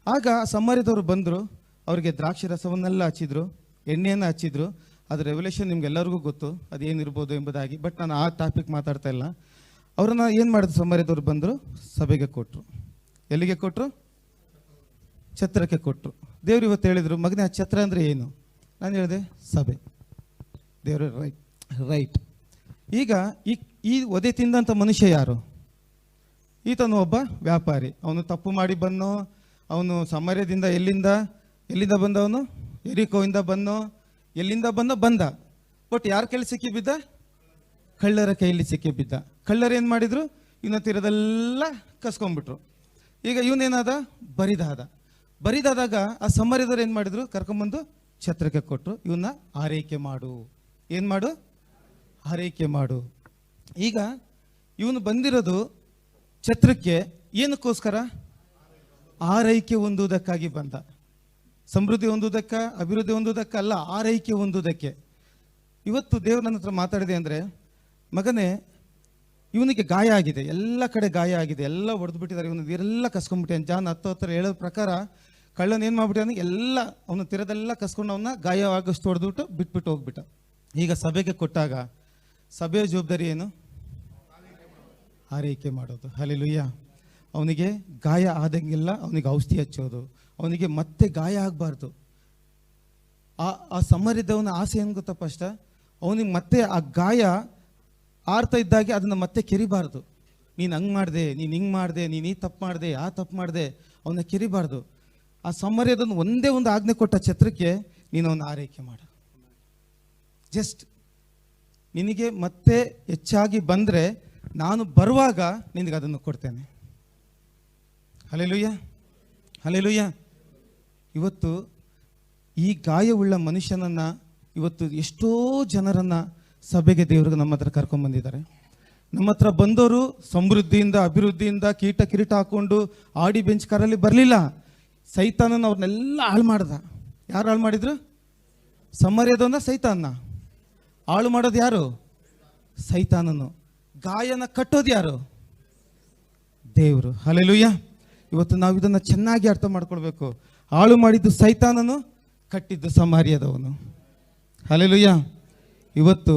ಆಗ ಸಮರ್ಯದವರು ಬಂದರು, ಅವರಿಗೆ ದ್ರಾಕ್ಷಿ ರಸವನ್ನೆಲ್ಲ ಹಚ್ಚಿದ್ರು, ಎಣ್ಣೆಯನ್ನು ಹಚ್ಚಿದ್ರು. ಅದು ರೆವಲ್ಯೂಷನ್ ನಿಮ್ಗೆಲ್ಲರಿಗೂ ಗೊತ್ತು, ಅದೇನಿರ್ಬೋದು ಎಂಬುದಾಗಿ. ಬಟ್ ನಾನು ಆ ಟಾಪಿಕ್ ಮಾತಾಡ್ತಾ ಇಲ್ಲ. ಅವರನ್ನು ಏನು ಮಾಡಿದ್ರು? ಸಮರ್ಯದವರು ಬಂದರು, ಸಭೆಗೆ ಕೊಟ್ಟರು. ಎಲ್ಲಿಗೆ ಕೊಟ್ಟರು? ಛತ್ರಕ್ಕೆ ಕೊಟ್ಟರು. ದೇವರು ಇವತ್ತು ಹೇಳಿದರು, ಮಗನೇ ಆ ಛತ್ರ ಅಂದರೆ ಏನು? ನಾನು ಹೇಳಿದೆ, ಸಭೆ. ದೇವರು ರೈಟ್. ಈಗ ಈ ಒದೆ ತಿಂದಂಥ ಮನುಷ್ಯ ಯಾರು? ಈತನು ಒಬ್ಬ ವ್ಯಾಪಾರಿ. ಅವನು ತಪ್ಪು ಮಾಡಿ ಬಂದೋ, ಅವನು ಸಮರ್ಯದಿಂದ ಎಲ್ಲಿಂದ ಬಂದವನು? ಎರಿಕೋಯಿಂದ ಎಲ್ಲಿಂದ ಬಂದ. ಬಟ್ ಯಾರ ಕೈಲಿ ಸಿಕ್ಕಿ ಬಿದ್ದ? ಕಳ್ಳರ ಕೈಯಲ್ಲಿ ಸಿಕ್ಕಿ ಬಿದ್ದ. ಕಳ್ಳರು ಏನು ಮಾಡಿದ್ರು? ಇವನ ತೀರದೆಲ್ಲ ಕಸ್ಕೊಂಡ್ಬಿಟ್ರು. ಈಗ ಇವನೇನಾದ? ಬರಿದಾದಾಗ ಆ ಸಮರ್ಯದವ್ರು ಏನು ಮಾಡಿದ್ರು? ಕರ್ಕೊಂಬಂದು ಛತ್ರಕ್ಕೆ ಕೊಟ್ಟರು. ಇವನ್ನ ಆರೈಕೆ ಮಾಡು. ಏನು ಮಾಡು? ಆರೈಕೆ ಮಾಡು. ಈಗ ಇವನು ಬಂದಿರೋದು ಛತ್ರಕ್ಕೆ ಏನಕ್ಕೋಸ್ಕರ? ಆರೈಕೆ ಹೊಂದುವುದಕ್ಕಾಗಿ ಬಂದ. ಸಮೃದ್ಧಿ ಹೊಂದುವುದಕ್ಕ, ಅಭಿವೃದ್ಧಿ ಹೊಂದುವುದಕ್ಕಲ್ಲ, ಆರೈಕೆ ಹೊಂದುವುದಕ್ಕೆ. ಇವತ್ತು ದೇವ್ರು ನನ್ನ ಹತ್ರ ಮಾತಾಡಿದೆ ಅಂದರೆ, ಮಗನೇ ಇವನಿಗೆ ಗಾಯ ಆಗಿದೆ, ಎಲ್ಲ ಕಡೆ ಗಾಯ ಆಗಿದೆ, ಎಲ್ಲ ಹೊಡೆದು ಬಿಟ್ಟಿದ್ದಾರೆ, ಇವನು ಎಲ್ಲ ಕಸ್ಕೊಂಡ್ಬಿಟ್ಟೆ. ಜಾನ್ 10 ಹೇಳೋ ಪ್ರಕಾರ ಕಳ್ಳನ ಏನು ಮಾಡ್ಬಿಟ್ಟಾನೆ? ಎಲ್ಲ ಅವನ ತಿರದೆಲ್ಲ ಕಸ್ಕೊಂಡು ಅವನ್ನ ಗಾಯವಾಗಷ್ಟು ಹೊಡೆದ್ಬಿಟ್ಟು ಬಿಟ್ಬಿಟ್ಟು ಹೋಗ್ಬಿಟ್ಟ. ಈಗ ಸಭೆಗೆ ಕೊಟ್ಟಾಗ ಸಭೆಯ ಜವಾಬ್ದಾರಿ ಏನು? ಆರೈಕೆ ಮಾಡೋದು. ಹಲ್ಲೆಲೂಯಾ. ಅವನಿಗೆ ಗಾಯ ಆದಂಗೆಲ್ಲ ಅವನಿಗೆ ಔಷಧಿ ಹಚ್ಚೋದು, ಅವನಿಗೆ ಮತ್ತೆ ಗಾಯ ಆಗಬಾರ್ದು. ಆ ಸಮರಿದ್ದವನ ಆಸೆ ಏನು ಗೊತ್ತಪ್ಪ? ಅಷ್ಟ ಅವನಿಗೆ ಮತ್ತೆ ಆ ಗಾಯ ಆರ್ತಾ ಇದ್ದಾಗೆ ಅದನ್ನು ಮತ್ತೆ ಕೆರಿಬಾರ್ದು. ನೀನು ಹಂಗೆ ಮಾಡಿದೆ, ನೀನು ಹಿಂಗೆ ಮಾಡಿದೆ, ನೀನು ಈ ತಪ್ಪು ಮಾಡಿದೆ, ಆ ತಪ್ಪು ಮಾಡಿದೆ, ಅವನ್ನ ಕೆರಿಬಾರ್ದು. ಆ ಸಮರ್ಯದನ್ನು ಒಂದೇ ಒಂದು ಆಜ್ಞೆ ಕೊಟ್ಟ ಛತ್ರಕ್ಕೆ ನೀನು ಅವನ್ನ ಆರೈಕೆ ಮಾಡು. ಜಸ್ಟ್ ನಿನಗೆ ಮತ್ತೆ ಹೆಚ್ಚಾಗಿ ಬಂದರೆ ನಾನು ಬರುವಾಗ ನಿನಗೆ ಅದನ್ನು ಕೊಡ್ತೇನೆ. Hallelujah, hallelujah. ಇವತ್ತು ಈ ಗಾಯವುಳ್ಳ ಮನುಷ್ಯನನ್ನು ಇವತ್ತು ಎಷ್ಟೋ ಜನರನ್ನು ಸಭೆಗೆ ದೇವರಿಗೆ ನಮ್ಮ ಹತ್ರ ಕರ್ಕೊಂಡ್ಬಂದಿದ್ದಾರೆ. ನಮ್ಮ ಹತ್ರ ಬಂದವರು ಸಮೃದ್ಧಿಯಿಂದ, ಅಭಿವೃದ್ಧಿಯಿಂದ, ಕಿರೀಟ ಹಾಕೊಂಡು ಆಡಿ ಬೆಂಚ್ ಕಾರಲ್ಲಿ ಬರಲಿಲ್ಲ. ಸೈತಾನನ ಅವ್ರನ್ನೆಲ್ಲ ಹಾಳು ಮಾಡ್ದ. ಯಾರು ಹಾಳು ಮಾಡಿದ್ರು? ಸಮರ್ಯದವನ್ನ, ಸೈತಾನ ಹಾಳು ಮಾಡೋದು ಯಾರು? ಸೈತಾನನು. ಗಾಯನ ಕಟ್ಟೋದು ಯಾರು? ದೇವರು. ಹಲ್ಲೆಲೂಯಾ. ಇವತ್ತು ನಾವು ಇದನ್ನು ಚೆನ್ನಾಗಿ ಅರ್ಥ ಮಾಡ್ಕೊಳ್ಬೇಕು. ಹಾಳು ಮಾಡಿದ್ದು ಸೈತಾನನು, ಕಟ್ಟಿದ್ದು ಸಮಾರ್ಯದವನು. ಹಲ್ಲೆಲೂಯಾ. ಇವತ್ತು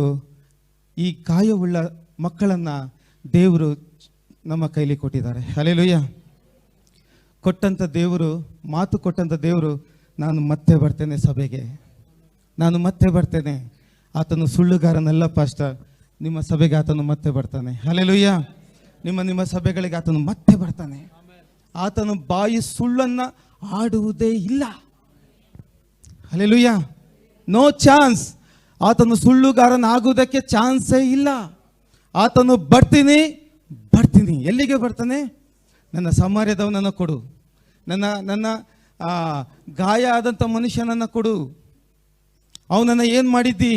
ಈ ಗಾಯವುಳ್ಳ ಮಕ್ಕಳನ್ನು ದೇವರು ನಮ್ಮ ಕೈಲಿ ಕೊಟ್ಟಿದ್ದಾರೆ. ಹಲ್ಲೆಲೂಯಾ. ಕೊಟ್ಟಂಥ ದೇವರು, ಮಾತು ಕೊಟ್ಟಂಥ ದೇವರು, ನಾನು ಮತ್ತೆ ಬರ್ತೇನೆ ಸಭೆಗೆ, ನಾನು ಮತ್ತೆ ಬರ್ತೇನೆ. ಆತನು ಸುಳ್ಳುಗಾರನಲ್ಲ ಪಾಸ್ಟರ್. ನಿಮ್ಮ ಸಭೆಗೆ ಆತನು ಮತ್ತೆ ಬರ್ತಾನೆ. ಹಲ್ಲೆಲೂಯಾ. ನಿಮ್ಮ ಸಭೆಗಳಿಗೆ ಆತನು ಮತ್ತೆ ಬರ್ತಾನೆ. ಆತನು ಬಾಯಿ ಸುಳ್ಳನ್ನು ಆಡುವುದೇ ಇಲ್ಲ. ಹಲ್ಲೆಲೂಯಾ. No chance. ಆತನು ಸುಳ್ಳುಗಾರನಾಗುವುದಕ್ಕೆ ಚಾನ್ಸೇ ಇಲ್ಲ. ಆತನು ಬರ್ತೀನಿ. ಎಲ್ಲಿಗೆ ಬರ್ತಾನೆ? ನನ್ನ ಸಮರ್ಯದವನನ್ನು ಕೊಡು, ನನ್ನ ಗಾಯ ಆದಂಥ ಮನುಷ್ಯನನ್ನು ಕೊಡು. ಅವನನ್ನು ಏನು ಮಾಡಿದ್ದಿ?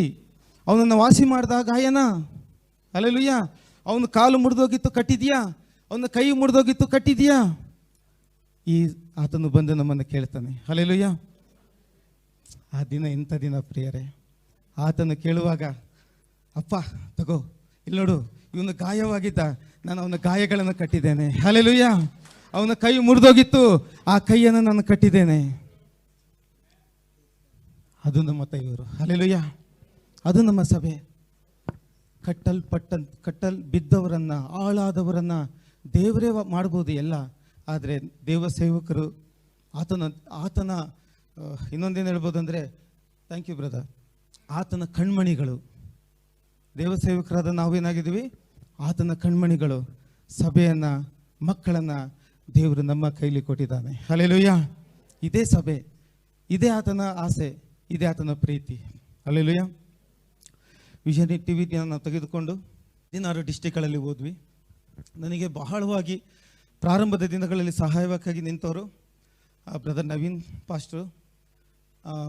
ಅವನನ್ನು ವಾಸಿ ಮಾಡ್ದ ಗಾಯನ. ಹಲ್ಲೆಲೂಯಾ. ಅವನು ಕಾಲು ಮುರಿದೋಗಿತ್ತು, ಕಟ್ಟಿದ್ಯಾ? ಅವನ ಕೈ ಮುರಿದೋಗಿತ್ತು, ಕಟ್ಟಿದ್ಯಾ? ಆತನು ಬಂದು ನಮ್ಮನ್ನು ಕೇಳ್ತಾನೆ. ಹಲ್ಲೆಲೂಯಾ. ಆ ದಿನ ಎಂಥ ದಿನ ಪ್ರಿಯರೇ. ಆತನು ಕೇಳುವಾಗ, ಅಪ್ಪ ತಗೋ, ಇಲ್ಲಿ ನೋಡು, ಇವನು ಗಾಯವಾಗಿದ್ದ, ನಾನು ಅವನ ಗಾಯಗಳನ್ನು ಕಟ್ಟಿದ್ದೇನೆ. ಹಲ್ಲೆಲೂಯಾ. ಅವನ ಕೈ ಮುರಿದೋಗಿತ್ತು, ಆ ಕೈಯನ್ನು ನಾನು ಕಟ್ಟಿದ್ದೇನೆ. ಅದು ನಮ್ಮ ದೇವರು. ಹಲ್ಲೆಲೂಯಾ. ಅದು ನಮ್ಮ ಸಭೆ. ಕಟ್ಟಲ್ ಬಿದ್ದವರನ್ನು, ಹಾಳಾದವರನ್ನು ದೇವರೇ ಮಾಡ್ಬೋದು ಎಲ್ಲ. ಆದರೆ ದೇವ ಸೇವಕರು, ಆತನ ಇನ್ನೊಂದೇನು ಹೇಳ್ಬೋದು ಅಂದರೆ, ಥ್ಯಾಂಕ್ ಯು ಬ್ರದರ್, ಆತನ ಕಣ್ಮಣಿಗಳು. ದೇವ ಸೇವಕರಾದ ನಾವೇನಾಗಿದ್ದೀವಿ? ಆತನ ಕಣ್ಮಣಿಗಳು. ಸಭೆಯನ್ನು, ಮಕ್ಕಳನ್ನು ದೇವರು ನಮ್ಮ ಕೈಲಿ ಕೊಟ್ಟಿದ್ದಾನೆ. ಹಲ್ಲೆಲೂಯಾ. ಇದೇ ಸಭೆ, ಇದೇ ಆತನ ಆಸೆ, ಇದೇ ಆತನ ಪ್ರೀತಿ. ಹಲ್ಲೆಲೂಯಾ. ವಿಷನ್ ಟಿವಿ ನಾವು ತೆಗೆದುಕೊಂಡು 16 ಡಿಸ್ಟಿಕ್ಗಳಲ್ಲಿ ಹೋದ್ವಿ. ನನಗೆ ಬಹಳವಾಗಿ ಪ್ರಾರಂಭದ ದಿನಗಳಲ್ಲಿ ಸಹಾಯಕ್ಕಾಗಿ ನಿಂತವರು ಬ್ರದರ್ ನವೀನ್ ಪಾಸ್ಟ್ರು,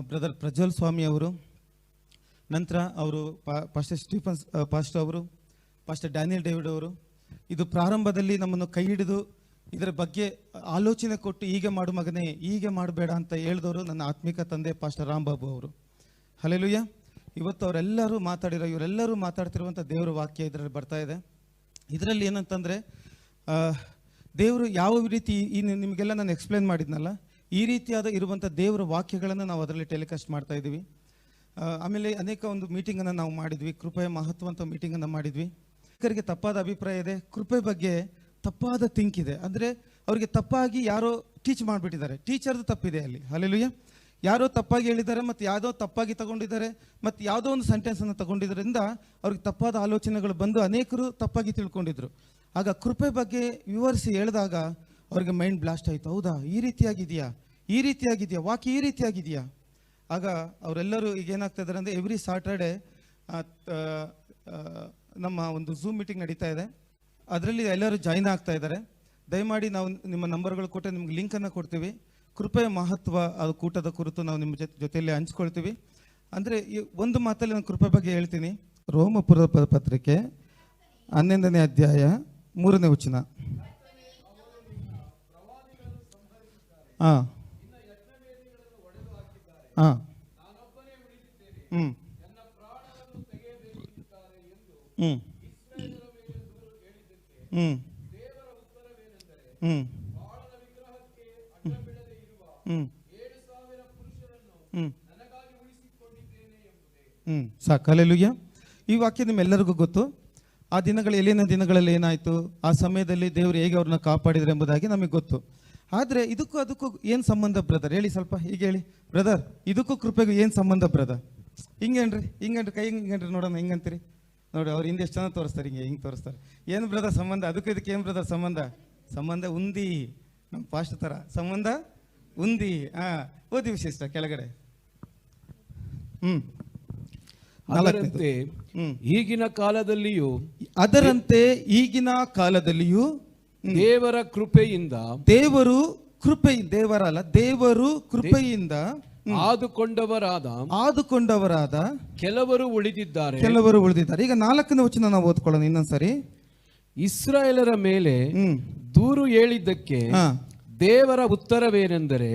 ಬ್ರದರ್ ಪ್ರಜ್ವಲ್ ಸ್ವಾಮಿ ಅವರು, ನಂತರ ಅವರು ಪಾಸ್ಟರ್ ಸ್ಟೀಫನ್ ಪಾಸ್ಟರ್ ಅವರು, ಪಾಸ್ಟರ್ ಡ್ಯಾನಿಯಲ್ ಡೇವಿಡ್ ಅವರು. ಇದು ಪ್ರಾರಂಭದಲ್ಲಿ ನಮ್ಮನ್ನು ಕೈ ಹಿಡಿದು ಇದರ ಬಗ್ಗೆ ಆಲೋಚನೆ ಕೊಟ್ಟು, ಹೀಗೆ ಮಾಡು ಮಗನೇ, ಹೀಗೆ ಮಾಡಬೇಡ ಅಂತ ಹೇಳಿದವರು ನನ್ನ ಆತ್ಮಿಕ ತಂದೆ ಪಾಸ್ಟರ್ ರಾಂಬಾಬು ಅವರು. ಹಲ್ಲೆಲೂಯಾ. ಇವತ್ತು ಅವರೆಲ್ಲರೂ ಇವರೆಲ್ಲರೂ ಮಾತಾಡ್ತಿರುವಂಥ ದೇವರ ವಾಕ್ಯ ಇದರಲ್ಲಿ ಬರ್ತಾ ಇದೆ. ಇದರಲ್ಲಿ ಏನಂತಂದರೆ, ದೇವರು ಯಾವ ರೀತಿ ನಿಮಗೆಲ್ಲ ನಾನು ಎಕ್ಸ್ಪ್ಲೇನ್ ಮಾಡಿದ್ನಲ್ಲ, ಈ ರೀತಿಯಾದ ಇರುವಂಥ ದೇವರ ವಾಕ್ಯಗಳನ್ನು ನಾವು ಅದರಲ್ಲಿ ಟೆಲಿಕಾಸ್ಟ್ ಮಾಡ್ತಾ ಇದ್ದೀವಿ. ಆಮೇಲೆ ಅನೇಕ ಒಂದು ಮೀಟಿಂಗನ್ನು ನಾವು ಮಾಡಿದ್ವಿ, ಕೃಪೆಯ ಮಹತ್ವ ಅಂತ ಮೀಟಿಂಗನ್ನು ಮಾಡಿದ್ವಿ. ಅನೇಕರಿಗೆ ತಪ್ಪಾದ ಅಭಿಪ್ರಾಯ ಇದೆ, ಕೃಪೆ ಬಗ್ಗೆ ತಪ್ಪಾದ ಥಿಂಕ್ ಇದೆ. ಅಂದರೆ ಅವರಿಗೆ ತಪ್ಪಾಗಿ ಯಾರೋ ಟೀಚ್ ಮಾಡಿಬಿಟ್ಟಿದ್ದಾರೆ, ಟೀಚರ್ದು ತಪ್ಪಿದೆ ಅಲ್ಲಿ. ಹಲ್ಲೆಲೂಯಾ. ಯಾರೋ ತಪ್ಪಾಗಿ ಹೇಳಿದ್ದಾರೆ, ಮತ್ತು ಯಾವುದೋ ತಪ್ಪಾಗಿ ತಗೊಂಡಿದ್ದಾರೆ, ಮತ್ತು ಯಾವುದೋ ಒಂದು ಸೆಂಟೆನ್ಸನ್ನು ತಗೊಂಡಿದ್ದರಿಂದ ಅವ್ರಿಗೆ ತಪ್ಪಾದ ಆಲೋಚನೆಗಳು ಬಂದು ಅನೇಕರು ತಪ್ಪಾಗಿ ತಿಳ್ಕೊಂಡಿದ್ರು. ಆಗ ಕೃಪೆ ಬಗ್ಗೆ ವಿವರಿಸಿ ಹೇಳಿದಾಗ ಅವ್ರಿಗೆ ಮೈಂಡ್ ಬ್ಲಾಸ್ಟ್ ಆಯಿತು. ಹೌದಾ, ಈ ರೀತಿಯಾಗಿದೆಯಾ, ಈ ರೀತಿಯಾಗಿದೆಯಾ, ವಾಕ್ಯ ಈ ರೀತಿಯಾಗಿದೆಯಾ. ಆಗ ಅವರೆಲ್ಲರೂ ಈಗ ಏನಾಗ್ತಾ ಇದ್ದಾರೆ ಅಂದರೆ, ಎವ್ರಿ ಸಾಟರ್ಡೆ ನಮ್ಮ ಒಂದು ಝೂಮ್ ಮೀಟಿಂಗ್ ನಡೀತಾ ಇದೆ. ಅದರಲ್ಲಿ ಎಲ್ಲರೂ ಜಾಯ್ನ್ ಆಗ್ತಾ ಇದ್ದಾರೆ. ದಯಮಾಡಿ ನಾವು ನಿಮ್ಮ ನಂಬರ್ಗಳು ಕೊಟ್ಟರೆ ನಿಮ್ಗೆ ಲಿಂಕನ್ನು ಕೊಡ್ತೀವಿ. ಕೃಪೆಯ ಮಹತ್ವ ಅದು ಕೂಟದ ಕುರಿತು ನಾವು ನಿಮ್ಮ ಜೊತೆಯಲ್ಲಿ ಹಂಚ್ಕೊಳ್ತೀವಿ. ಅಂದರೆ ಈ ಒಂದು ಮಾತಲ್ಲಿ ನಾನು ಕೃಪೆ ಬಗ್ಗೆ ಹೇಳ್ತೀನಿ. ರೋಮಪುರದ ಪತ್ರಿಕೆ 11ನೇ ಅಧ್ಯಾಯ 3ನೇ ವಚನ. ಹಾಂ ಹಾಂ ಹ್ಞೂ ಹ್ಞೂ ಹ್ಞೂ ಹ್ಞೂ ಸಾಕು. ಹಲ್ಲೆಲೂಯಾ. ಈ ವಾಕ್ಯ ನಿಮ್ಮೆಲ್ಲರಿಗೂ ಗೊತ್ತು. ಆ ದಿನಗಳು ಎಲ್ಲಿನ ದಿನಗಳಲ್ಲಿ ಏನಾಯಿತು, ಆ ಸಮಯದಲ್ಲಿ ದೇವರು ಹೇಗೆ ಅವ್ರನ್ನ ಕಾಪಾಡಿದ್ರು ಎಂಬುದಾಗಿ ನಮಗೆ ಗೊತ್ತು. ಆದರೆ ಅದಕ್ಕೂ ಏನು ಸಂಬಂಧ ಬ್ರದರ್ ಹೇಳಿ ಸ್ವಲ್ಪ. ಈಗ ಹೇಳಿ ಬ್ರದರ್, ಇದಕ್ಕೂ ಕೃಪೆಗೂ ಏನು ಸಂಬಂಧ ಬ್ರದರ್? ಹಿಂಗೇನ್ರಿ ಕೈ ಹಿಂಗೇನ್ರಿ ನೋಡೋಣ, ಹಿಂಗಂತೀರಿ ನೋಡಿ. ಅವ್ರು ಹಿಂದೆ ಎಷ್ಟು ಚೆನ್ನಾಗಿ ತೋರಿಸ್ತಾರೆ, ಹಿಂಗೆ ತೋರಿಸ್ತಾರೆ. ಏನು ಬ್ರದರ್ ಸಂಬಂಧ? ಇದಕ್ಕೆ ಏನು ಬ್ರದರ್ ಸಂಬಂಧ ಉಂದಿ. ನಮ್ಮ ಪಾಸ್ಟ್ ಥರ ಸಂಬಂಧ ಉಂದಿ. ಓದಿ ವಿಶಿಷ್ಟ ಕೆಳಗಡೆ. ಅದರಂತೆ ಈಗಿನ ಕಾಲದಲ್ಲಿಯೂ ದೇವರು ಕೃಪೆಯಿಂದ ಆದುಕೊಂಡವರಾದ ಕೆಲವರು ಉಳಿದಿದ್ದಾರೆ. ಈಗ 4ನೇ ವಚನ ನಾವು ಓದ್ಕೊಳ್ಳೋಣ ಇನ್ನೊಂದ್ಸರಿ. ಇಸ್ರಾಯೇಲರ ಮೇಲೆ ದೂರು ಹೇಳಿದ್ದಕ್ಕೆ ದೇವರ ಉತ್ತರವೇನೆಂದರೆ,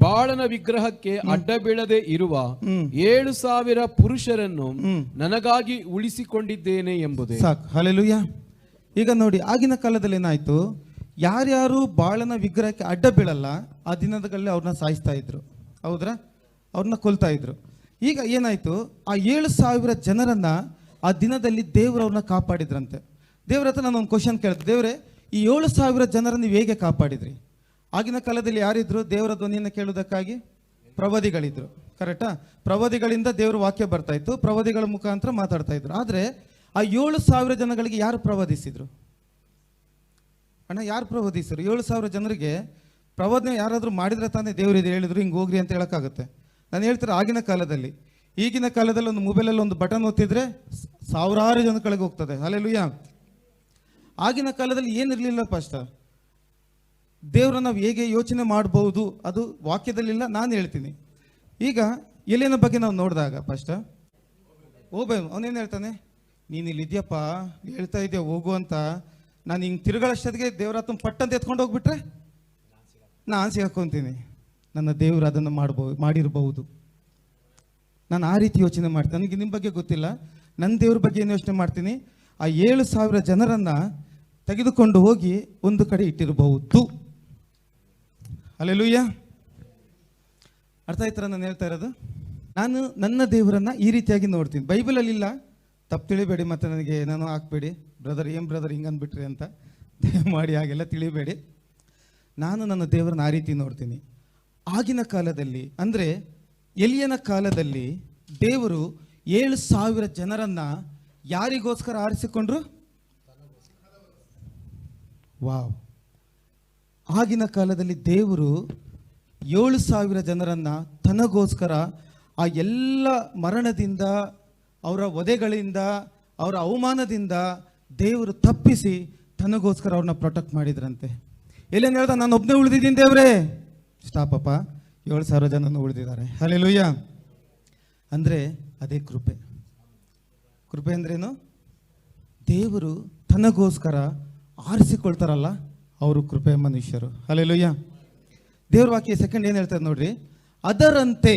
ಬಾಳನ ವಿಗ್ರಹಕ್ಕೆ ಅಡ್ಡ ಬೀಳದೆ ಇರುವ 7,000 ಪುರುಷರನ್ನು ನನಗಾಗಿ ಉಳಿಸಿಕೊಂಡಿದ್ದೇನೆ ಎಂಬುದೇ. ಸಾಕು. ಹಲ್ಲೆಲೂಯಾ. ಈಗ ನೋಡಿ, ಆಗಿನ ಕಾಲದಲ್ಲಿ ಏನಾಯ್ತು, ಯಾರ್ಯಾರು ಬಾಳನ ವಿಗ್ರಹಕ್ಕೆ ಅಡ್ಡ ಬೀಳಲ್ಲ ಆ ದಿನಗಳಲ್ಲಿ ಅವ್ರನ್ನ ಸಾಯಿಸ್ತಾ ಇದ್ರು, ಹೌದ್ರಾ? ಅವ್ರನ್ನ ಕೊಲ್ತಾ ಇದ್ರು. ಈಗ ಏನಾಯ್ತು, ಆ 7,000 ಜನರನ್ನ ಆ ದಿನದಲ್ಲಿ ದೇವರು ಅವ್ರನ್ನ ಕಾಪಾಡಿದ್ರಂತೆ. ದೇವ್ರ ಹತ್ರ ನಾನು ಒಂದು ಕ್ವಶನ್ ಕೇಳ್ತೆ, ದೇವ್ರೆ ಈ 7,000 ಜನರನ್ನು ನೀವು ಹೇಗೆ ಕಾಪಾಡಿದ್ರಿ? ಆಗಿನ ಕಾಲದಲ್ಲಿ ಯಾರಿದ್ರು ದೇವರ ಧ್ವನಿಯನ್ನು ಕೇಳುವುದಕ್ಕಾಗಿ? ಪ್ರವಾದಿಗಳಿದ್ರು, ಕರೆಕ್ಟಾ? ಪ್ರವಾದಿಗಳಿಂದ ದೇವರ ವಾಕ್ಯ ಬರ್ತಾ ಇತ್ತು, ಪ್ರವಾದಿಗಳ ಮುಖಾಂತರ ಮಾತಾಡ್ತಾ ಇದ್ರು. ಆದರೆ ಆ 7,000 ಜನಗಳಿಗೆ ಯಾರು ಪ್ರವಾದಿಸಿದ್ರು ಅಣ್ಣ? ಯಾರು ಪ್ರವಾದಿಸಿದ್ರು? 7,000 ಜನರಿಗೆ ಪ್ರವಾದನೆ ಯಾರಾದರೂ ಮಾಡಿದ್ರೆ ತಾನೇ ದೇವರು ಇದು ಹೇಳಿದ್ರು ಹಿಂಗೆ ಹೋಗ್ರಿ ಅಂತ ಹೇಳೋಕ್ಕಾಗುತ್ತೆ? ನಾನು ಹೇಳ್ತಾರೆ, ಆಗಿನ ಕಾಲದಲ್ಲಿ, ಈಗಿನ ಕಾಲದಲ್ಲಿ ಒಂದು ಮೊಬೈಲಲ್ಲಿ ಒಂದು ಬಟನ್ ಒತ್ತಿದ್ರೆ ಸಾವಿರಾರು ಜನಗಳಿಗೆ ಹೋಗ್ತದೆ. ಹಲ್ಲೆಲೂಯಾ. ಆಗಿನ ಕಾಲದಲ್ಲಿ ಏನಿರಲಿಲ್ಲ ಪಾಸ್ಟರ್. ದೇವ್ರನ್ನ ನಾವು ಹೇಗೆ ಯೋಚನೆ ಮಾಡಬಹುದು ಅದು ವಾಕ್ಯದಲ್ಲಿಲ್ಲ, ನಾನು ಹೇಳ್ತೀನಿ. ಈಗ ಎಲಿಯನ ಬಗ್ಗೆ ನಾವು ನೋಡಿದಾಗ ಪಾಸ್ಟರ್ ಅವನೇನು ಹೇಳ್ತಾನೆ, ನೀನು ಇಲ್ಲಿದ್ಯಪ್ಪ, ಹೇಳ್ತಾ ಇದೆಯಾ ಹೋಗು ಅಂತ. ನಾನು ಹಿಂಗೆ ತಿರುಗಳಷ್ಟೊತ್ತಿಗೆ ದೇವ್ರ ಪಟ್ಟಂತ ಎತ್ಕೊಂಡು ಹೋಗ್ಬಿಟ್ರೆ ನಾನು ಸಿಗಾಕೊಂತೀನಿ. ನನ್ನ ದೇವರು ಅದನ್ನು ಮಾಡಿರಬಹುದು. ನಾನು ಆ ರೀತಿ ಯೋಚನೆ ಮಾಡ್ತೀನಿ. ನನಗೆ ನಿಮ್ಮ ಬಗ್ಗೆ ಗೊತ್ತಿಲ್ಲ, ನನ್ನ ದೇವ್ರ ಬಗ್ಗೆ ಏನು ಯೋಚನೆ ಮಾಡ್ತೀನಿ, ಆ 7,000 ಜನರನ್ನು ತೆಗೆದುಕೊಂಡು ಹೋಗಿ ಒಂದು ಕಡೆ ಇಟ್ಟಿರಬಹುದು. ಹಲ್ಲೆಲೂಯಾ. ಅರ್ಥ ಆಯ್ತರ ನಾನು ಹೇಳ್ತಾ ಇರೋದು? ನಾನು ನನ್ನ ದೇವರನ್ನು ಈ ರೀತಿಯಾಗಿ ನೋಡ್ತೀನಿ. ಬೈಬಲಲ್ಲಿ ಇಲ್ಲ, ತಪ್ಪು ತಿಳಿಬೇಡಿ, ಮತ್ತು ನನಗೆ ನಾನು ಹಾಕ್ಬೇಡಿ ಬ್ರದರ್ ಹಿಂಗಂದ್ಬಿಟ್ರಿ ಅಂತ ದಯಮಾಡಿ ಹಾಗೆಲ್ಲ ತಿಳಿಬೇಡಿ. ನಾನು ನನ್ನ ದೇವರನ್ನ ಆ ರೀತಿ ನೋಡ್ತೀನಿ. ಆಗಿನ ಕಾಲದಲ್ಲಿ ಅಂದರೆ ಎಲಿಯನ ಕಾಲದಲ್ಲಿ ದೇವರು 7,000 ಜನರನ್ನು ಯಾರಿಗೋಸ್ಕರ ಆರಿಸಿಕೊಂಡ್ರು? ವಾವ್. ಆಗಿನ ಕಾಲದಲ್ಲಿ ದೇವರು 7,000 ಜನರನ್ನು ತನಗೋಸ್ಕರ ಆ ಎಲ್ಲ ಮರಣದಿಂದ, ಅವರ ವಧೆಗಳಿಂದ, ಅವರ ಅವಮಾನದಿಂದ ದೇವರು ತಪ್ಪಿಸಿ ತನಗೋಸ್ಕರ ಅವ್ರನ್ನ ಪ್ರೊಟೆಕ್ಟ್ ಮಾಡಿದ್ರಂತೆ. ಎಲ್ಲೇನು ಹೇಳ್ದ, ನಾನು ಒಬ್ಬನೇ ಉಳಿದಿದ್ದೀನಿ ದೇವ್ರೇ. ಸ್ಟಾಪಪ್ಪ, 7,000 ಜನನು ಉಳಿದಿದ್ದಾರೆ. ಹಲ್ಲೆಲೂಯಾ. ಅಂದರೆ ಅದೇ ಕೃಪೆ. ಕೃಪೆ ಅಂದ್ರೇನು? ದೇವರು ತನಗೋಸ್ಕರ ಆರಿಸಿಕೊಳ್ತಾರಲ್ಲ ಅವರು ಕೃಪೆಯ ಮನುಷ್ಯರು. ಹಲ್ಲೆಲೂಯಾ. ದೇವ್ರ ವಾಕ್ಯ ಸೆಕೆಂಡ್ ಏನು ಹೇಳ್ತಾರೆ ನೋಡ್ರಿ. ಅದರಂತೆ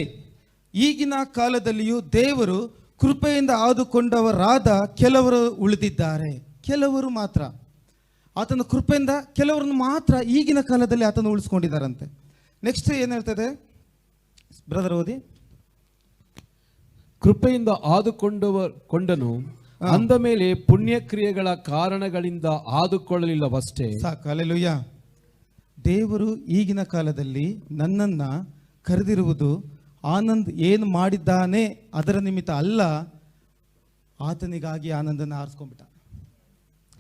ಈಗಿನ ಕಾಲದಲ್ಲಿಯೂ ದೇವರು ಕೃಪೆಯಿಂದ ಆದುಕೊಂಡವರಾದ ಕೆಲವರು ಉಳಿದಿದ್ದಾರೆ. ಕೆಲವರು ಮಾತ್ರ, ಆತನ ಕೃಪೆಯಿಂದ ಕೆಲವರನ್ನು ಮಾತ್ರ ಈಗಿನ ಕಾಲದಲ್ಲಿ ಆತನ ಉಳಿಸ್ಕೊಂಡಿದ್ದಾರಂತೆ. ನೆಕ್ಸ್ಟ್ ಏನು ಹೇಳ್ತದೆ ಬ್ರದರ್ ಓದಿ. ಕೃಪೆಯಿಂದ ಕೊಂಡನು ಅಂದ ಮೇಲೆ ಪುಣ್ಯಕ್ರಿಯೆಗಳ ಕಾರಣಗಳಿಂದ ಆದುಕೊಳ್ಳಲಿಲ್ಲವಷ್ಟೇ. ಸಾಕು. ಹಲ್ಲೆಲೂಯಾ. ದೇವರು ಈಗಿನ ಕಾಲದಲ್ಲಿ ನನ್ನನ್ನು ಕರೆದಿರುವುದು ಆನಂದ್ ಏನು ಮಾಡಿದ್ದಾನೆ ಅದರ ನಿಮಿತ್ತ ಅಲ್ಲ, ಆತನಿಗಾಗಿ ಆನಂದನ ಆರಿಸ್ಕೊಂಡ್ಬಿಟ್ಟ.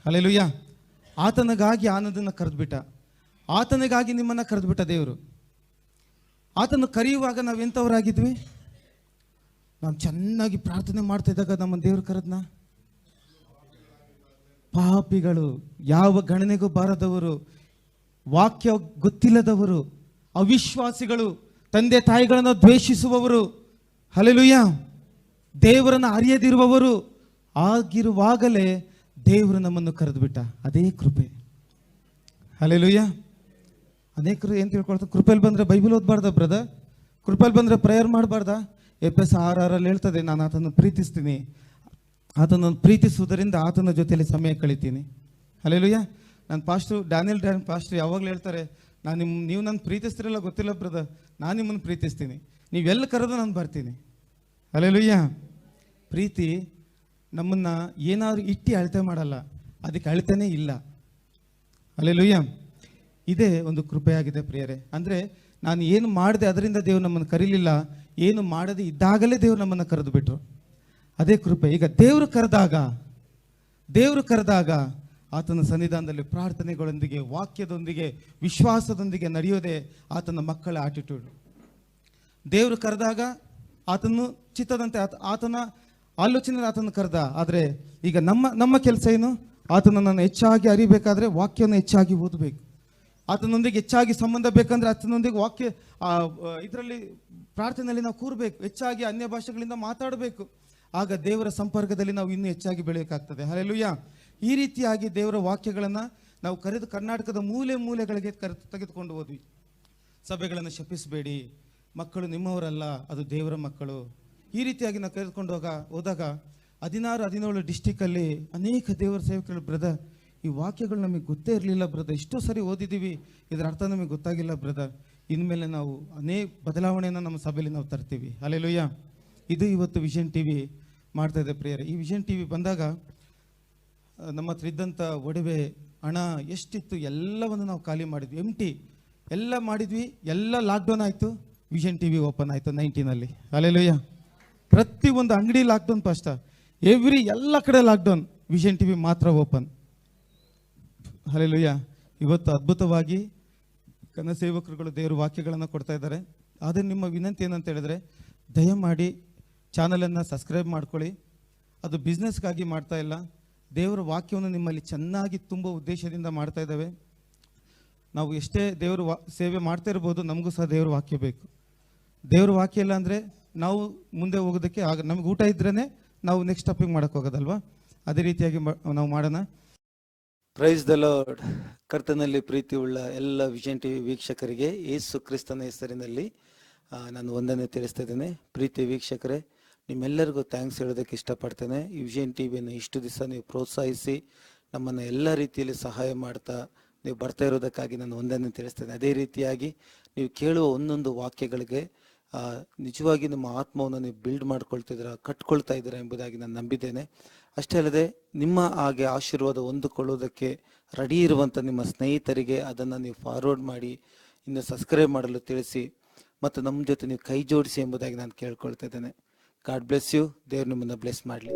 ಹಲ್ಲೆಲೂಯಾ. ಆತನಿಗಾಗಿ ಆನಂದನ ಕರೆದ್ಬಿಟ್ಟ. ಆತನಿಗಾಗಿ ನಿಮ್ಮನ್ನು ಕರೆದುಬಿಟ್ಟ ದೇವರು. ಆತನು ಕರೆಯುವಾಗ ನಾವು ಎಂಥವರಾಗಿದ್ವಿ? ನಾವು ಚೆನ್ನಾಗಿ ಪ್ರಾರ್ಥನೆ ಮಾಡ್ತಾ ಇದ್ದಾಗ ನಮ್ಮ ದೇವರು ಕರೆದ್ನ? ಪಾಪಿಗಳು, ಯಾವ ಗಣನೆಗೂ ಬಾರದವರು, ವಾಕ್ಯ ಗೊತ್ತಿಲ್ಲದವರು, ಅವಿಶ್ವಾಸಿಗಳು, ತಂದೆ ತಾಯಿಗಳನ್ನು ದ್ವೇಷಿಸುವವರು, ಹಲ್ಲೆಲೂಯಾ, ದೇವರನ್ನು ಅರಿಯದಿರುವವರು ಆಗಿರುವಾಗಲೇ ದೇವರು ನಮ್ಮನ್ನು ಕರೆದುಬಿಟ್ಟ. ಅದೇ ಕೃಪೆ. ಹಲ್ಲೆಲೂಯಾ. ಅನೇಕರು ಏನು ತಿಳ್ಕೊಳ್ತಾರೆ, ಕೃಪೆಯಲ್ಲಿ ಬಂದರೆ ಬೈಬಲ್ ಓದಬಾರ್ದ ಬ್ರದರ್, ಕೃಪೆಯಲ್ಲಿ ಬಂದರೆ ಪ್ರೇಯರ್ ಮಾಡಬಾರ್ದ? ಎಫೆಸ 6:6 ಹೇಳ್ತದೆ, ನಾನು ಆತನನ್ನು ಪ್ರೀತಿಸ್ತೀನಿ, ಆತನನ್ನು ಪ್ರೀತಿಸುವುದರಿಂದ ಆತನ ಜೊತೆಯಲ್ಲಿ ಸಮಯ ಕಳಿತೀನಿ. ಹಲ್ಲೆಲೂಯಾ. ನನ್ನ ಡ್ಯಾನಿಯಲ್ ಪಾಸ್ಟರ್ ಯಾವಾಗಲೂ ಹೇಳ್ತಾರೆ, ನೀವು ನನ್ನ ಪ್ರೀತಿಸ್ತಿರಲ್ಲ ಗೊತ್ತಿಲ್ಲ ಬ್ರದರ್, ನಾನು ನಿಮ್ಮನ್ನು ಪ್ರೀತಿಸ್ತೀನಿ, ನೀವೆಲ್ಲ ಕರೆದು ನಾನು ಬರ್ತೀನಿ. ಹಲ್ಲೆಲೂಯಾ. ಪ್ರೀತಿ ನಮ್ಮನ್ನು ಏನಾದರೂ ಇಟ್ಟು ಅಳತೆ ಮಾಡಲ್ಲ, ಅದಕ್ಕೆ ಅಳತೆನೇ ಇಲ್ಲ. ಹಲ್ಲೆಲೂಯಾ. ಇದೇ ಒಂದು ಕೃಪೆಯಾಗಿದೆ ಪ್ರಿಯರೇ. ಅಂದರೆ ನಾನು ಏನು ಮಾಡಿದೆ ಅದರಿಂದ ದೇವರು ನಮ್ಮನ್ನು ಕರೀಲಿಲ್ಲ, ಏನು ಮಾಡದೆ ಇದ್ದಾಗಲೇ ದೇವರು ನಮ್ಮನ್ನು ಕರೆದು ಬಿಟ್ರು. ಅದೇ ಕೃಪೆ. ಈಗ ದೇವರು ಕರೆದಾಗ ಆತನ ಸನ್ನಿಧಾನದಲ್ಲಿ ಪ್ರಾರ್ಥನೆಗಳೊಂದಿಗೆ, ವಾಕ್ಯದೊಂದಿಗೆ, ವಿಶ್ವಾಸದೊಂದಿಗೆ ನಡೆಯೋದೇ ಆತನ ಮಕ್ಕಳ ಆಟಿಟ್ಯೂಡ್. ದೇವರು ಕರೆದಾಗ ಆತನು ಚಿತ್ತದಂತೆ ಆತನ ಆಲೋಚನೆ ಆತನ ಕರೆದ. ಆದರೆ ಈಗ ನಮ್ಮ ಕೆಲಸ ಏನು? ಆತನನ್ನು ಹೆಚ್ಚಾಗಿ ಅರಿಬೇಕಾದ್ರೆ ವಾಕ್ಯವನ್ನು ಹೆಚ್ಚಾಗಿ ಓದಬೇಕು. ಆತನೊಂದಿಗೆ ಹೆಚ್ಚಾಗಿ ಸಂಬಂಧ ಬೇಕಂದ್ರೆ ಆತನೊಂದಿಗೆ ವಾಕ್ಯ ಇದರಲ್ಲಿ ಪ್ರಾರ್ಥನೆಯಲ್ಲಿ ನಾವು ಕೂರಬೇಕು, ಹೆಚ್ಚಾಗಿ ಅನ್ಯ ಭಾಷೆಗಳಿಂದ ಮಾತಾಡಬೇಕು. ಆಗ ದೇವರ ಸಂಪರ್ಕದಲ್ಲಿ ನಾವು ಇನ್ನೂ ಹೆಚ್ಚಾಗಿ ಬೆಳೆಯೋಕ್ಕಾಗ್ತದೆ. ಹಲ್ಲೆಲೂಯಾ. ಈ ರೀತಿಯಾಗಿ ದೇವರ ವಾಕ್ಯಗಳನ್ನು ನಾವು ಕರೆದು ಕರ್ನಾಟಕದ ಮೂಲೆಗಳಿಗೆ ತೆಗೆದುಕೊಂಡು ಹೋದ್ವಿ. ಸಭೆಗಳನ್ನು ಶಪಿಸಬೇಡಿ, ಮಕ್ಕಳು ನಿಮ್ಮವರಲ್ಲ, ಅದು ದೇವರ ಮಕ್ಕಳು. ಈ ರೀತಿಯಾಗಿ ನಾವು ಕರೆದುಕೊಂಡು ಹೋದಾಗ 16-17 ಡಿಸ್ಟಿಕಲ್ಲಿ ಅನೇಕ ದೇವರ ಸೇವಕರು, ಬ್ರದರ್ ಈ ವಾಕ್ಯಗಳು ನಮಗೆ ಗೊತ್ತೇ ಇರಲಿಲ್ಲ ಬ್ರದರ್, ಎಷ್ಟೋ ಸರಿ ಓದಿದ್ದೀವಿ, ಇದರ ಅರ್ಥ ನಮಗೆ ಗೊತ್ತಾಗಿಲ್ಲ ಬ್ರದರ್, ಇನ್ಮೇಲೆ ನಾವು ಅನೇಕ ಬದಲಾವಣೆಯನ್ನು ನಮ್ಮ ಸಭೆಯಲ್ಲಿ ನಾವು ತರ್ತೀವಿ. ಹಲ್ಲೆಲೂಯಾ. ಇದು ಇವತ್ತು ವಿಷನ್ ಟಿವಿ ಮಾಡ್ತಾ ಇದೆ ಪ್ರಿಯರೇ. ಈ ವಿಷನ್ ಟಿವಿ ಬಂದಾಗ ನಮ್ಮ ಹತ್ರ ಇದ್ದಂಥ ಒಡವೆ, ಹಣ ಎಷ್ಟಿತ್ತು ಎಲ್ಲವನ್ನು ನಾವು ಖಾಲಿ ಮಾಡಿದ್ವಿ, ಎಂಟಿ ಎಲ್ಲ ಮಾಡಿದ್ವಿ. ಎಲ್ಲ ಲಾಕ್ಡೌನ್ ಆಯಿತು, ವಿಷನ್ ಟಿವಿ ಓಪನ್ ಆಯಿತು 19ನಲ್ಲಿ. ಹಲ್ಲೆಲೂಯಾ. ಪ್ರತಿಯೊಂದು ಅಂಗಡಿ ಲಾಕ್ಡೌನ್, ಫಸ್ಟ್ ಎಲ್ಲ ಕಡೆ ಲಾಕ್ಡೌನ್, ವಿಷನ್ ಟಿವಿ ಮಾತ್ರ ಓಪನ್. ಹಲ್ಲೆಲೂಯಾ. ಇವತ್ತು ಅದ್ಭುತವಾಗಿ ಸೇವಕರುಗಳು ದೇವರ ವಾಕ್ಯಗಳನ್ನು ಕೊಡ್ತಾ ಇದ್ದಾರೆ. ಆದರೆ ನಿಮ್ಮ ವಿನಂತಿ ಏನಂತ ಹೇಳಿದ್ರೆ, ದಯಮಾಡಿ ಚಾನಲನ್ನು ಸಬ್ಸ್ಕ್ರೈಬ್ ಮಾಡ್ಕೊಳ್ಳಿ. ಅದು ಬಿಸ್ನೆಸ್ಗಾಗಿ ಮಾಡ್ತಾ ಇಲ್ಲ, ದೇವರ ವಾಕ್ಯವನ್ನು ನಿಮ್ಮಲ್ಲಿ ಚೆನ್ನಾಗಿ ತುಂಬ ಉದ್ದೇಶದಿಂದ ಮಾಡ್ತಾ ಇದ್ದಾವೆ. ನಾವು ಎಷ್ಟೇ ದೇವರ ಸೇವೆ ಮಾಡ್ತಾ ಇರ್ಬೋದು, ನಮಗೂ ಸಹ ದೇವರ ವಾಕ್ಯ ಬೇಕು. ದೇವರ ವಾಕ್ಯ ಇಲ್ಲ ಅಂದರೆ ನಾವು ಮುಂದೆ ಹೋಗೋದಕ್ಕೆ ನಮಗೆ ಊಟ ಇದ್ರೇ ನಾವು ನೆಕ್ಸ್ಟ್ ಸ್ಟಾಪಿಂಗ್ ಮಾಡೋಕ್ಕೆ ಹೋಗೋದಲ್ವಾ. ಅದೇ ರೀತಿಯಾಗಿ ನಾವು ಮಾಡೋಣ. Praise the lord. ಕರ್ತನಲ್ಲಿ ಪ್ರೀತಿಯುಳ್ಳ ಎಲ್ಲ ವಿಷನ್ ಟಿವಿ ವೀಕ್ಷಕರಿಗೆ ಯೇಸು ಕ್ರಿಸ್ತನ ಹೆಸರಿನಲ್ಲಿ ನಾನು ವಂದನೆ ತಿಳಿಸ್ತಾ ಇದ್ದೇನೆ. ಪ್ರೀತಿ ವೀಕ್ಷಕರೇ, ನಿಮ್ಮೆಲ್ಲರಿಗೂ ಥ್ಯಾಂಕ್ಸ್ ಹೇಳೋದಕ್ಕೆ ಇಷ್ಟಪಡ್ತೇನೆ. ಈ ವಿಷನ್ ಟಿವಿಯನ್ನು ಇಷ್ಟು ದಿವಸ ನೀವು ಪ್ರೋತ್ಸಾಹಿಸಿ ನಮ್ಮನ್ನು ಎಲ್ಲ ರೀತಿಯಲ್ಲಿ ಸಹಾಯ ಮಾಡ್ತಾ ನೀವು ಬರ್ತಾ ಇರೋದಕ್ಕಾಗಿ ನಾನು ವಂದನೆ ತಿಳಿಸ್ತೇನೆ. ಅದೇ ರೀತಿಯಾಗಿ ನೀವು ಕೇಳುವ ಒಂದೊಂದು ವಾಕ್ಯಗಳಿಗೆ ನಿಜವಾಗಿ ನಿಮ್ಮ ಆತ್ಮವನ್ನು ನೀವು ಬಿಲ್ಡ್ ಮಾಡ್ಕೊಳ್ತಿದ್ದೀರಾ, ಕಟ್ಕೊಳ್ತಾ ಇದ್ದೀರಾ ಎಂಬುದಾಗಿ ನಾನು ನಂಬಿದ್ದೇನೆ. ಅಷ್ಟೇ ಅಲ್ಲದೆ ನಿಮ್ಮ ಹಾಗೆ ಆಶೀರ್ವಾದ ಹೊಂದಿಕೊಳ್ಳುವುದಕ್ಕೆ ರೆಡಿ ಇರುವಂಥ ನಿಮ್ಮ ಸ್ನೇಹಿತರಿಗೆ ಅದನ್ನು ನೀವು ಫಾರ್ವರ್ಡ್ ಮಾಡಿ, ಇನ್ನು ಸಬ್ಸ್ಕ್ರೈಬ್ ಮಾಡಲು ತಿಳಿಸಿ ಮತ್ತು ನಮ್ಮ ಜೊತೆ ನೀವು ಕೈ ಜೋಡಿಸಿ ಎಂಬುದಾಗಿ ನಾನು ಕೇಳ್ಕೊಳ್ತಾ ಇದ್ದೇನೆ. God bless you. ದೇವರು ನಿಮ್ಮನ್ನು ಬ್ಲೆಸ್ ಮಾಡಲಿ.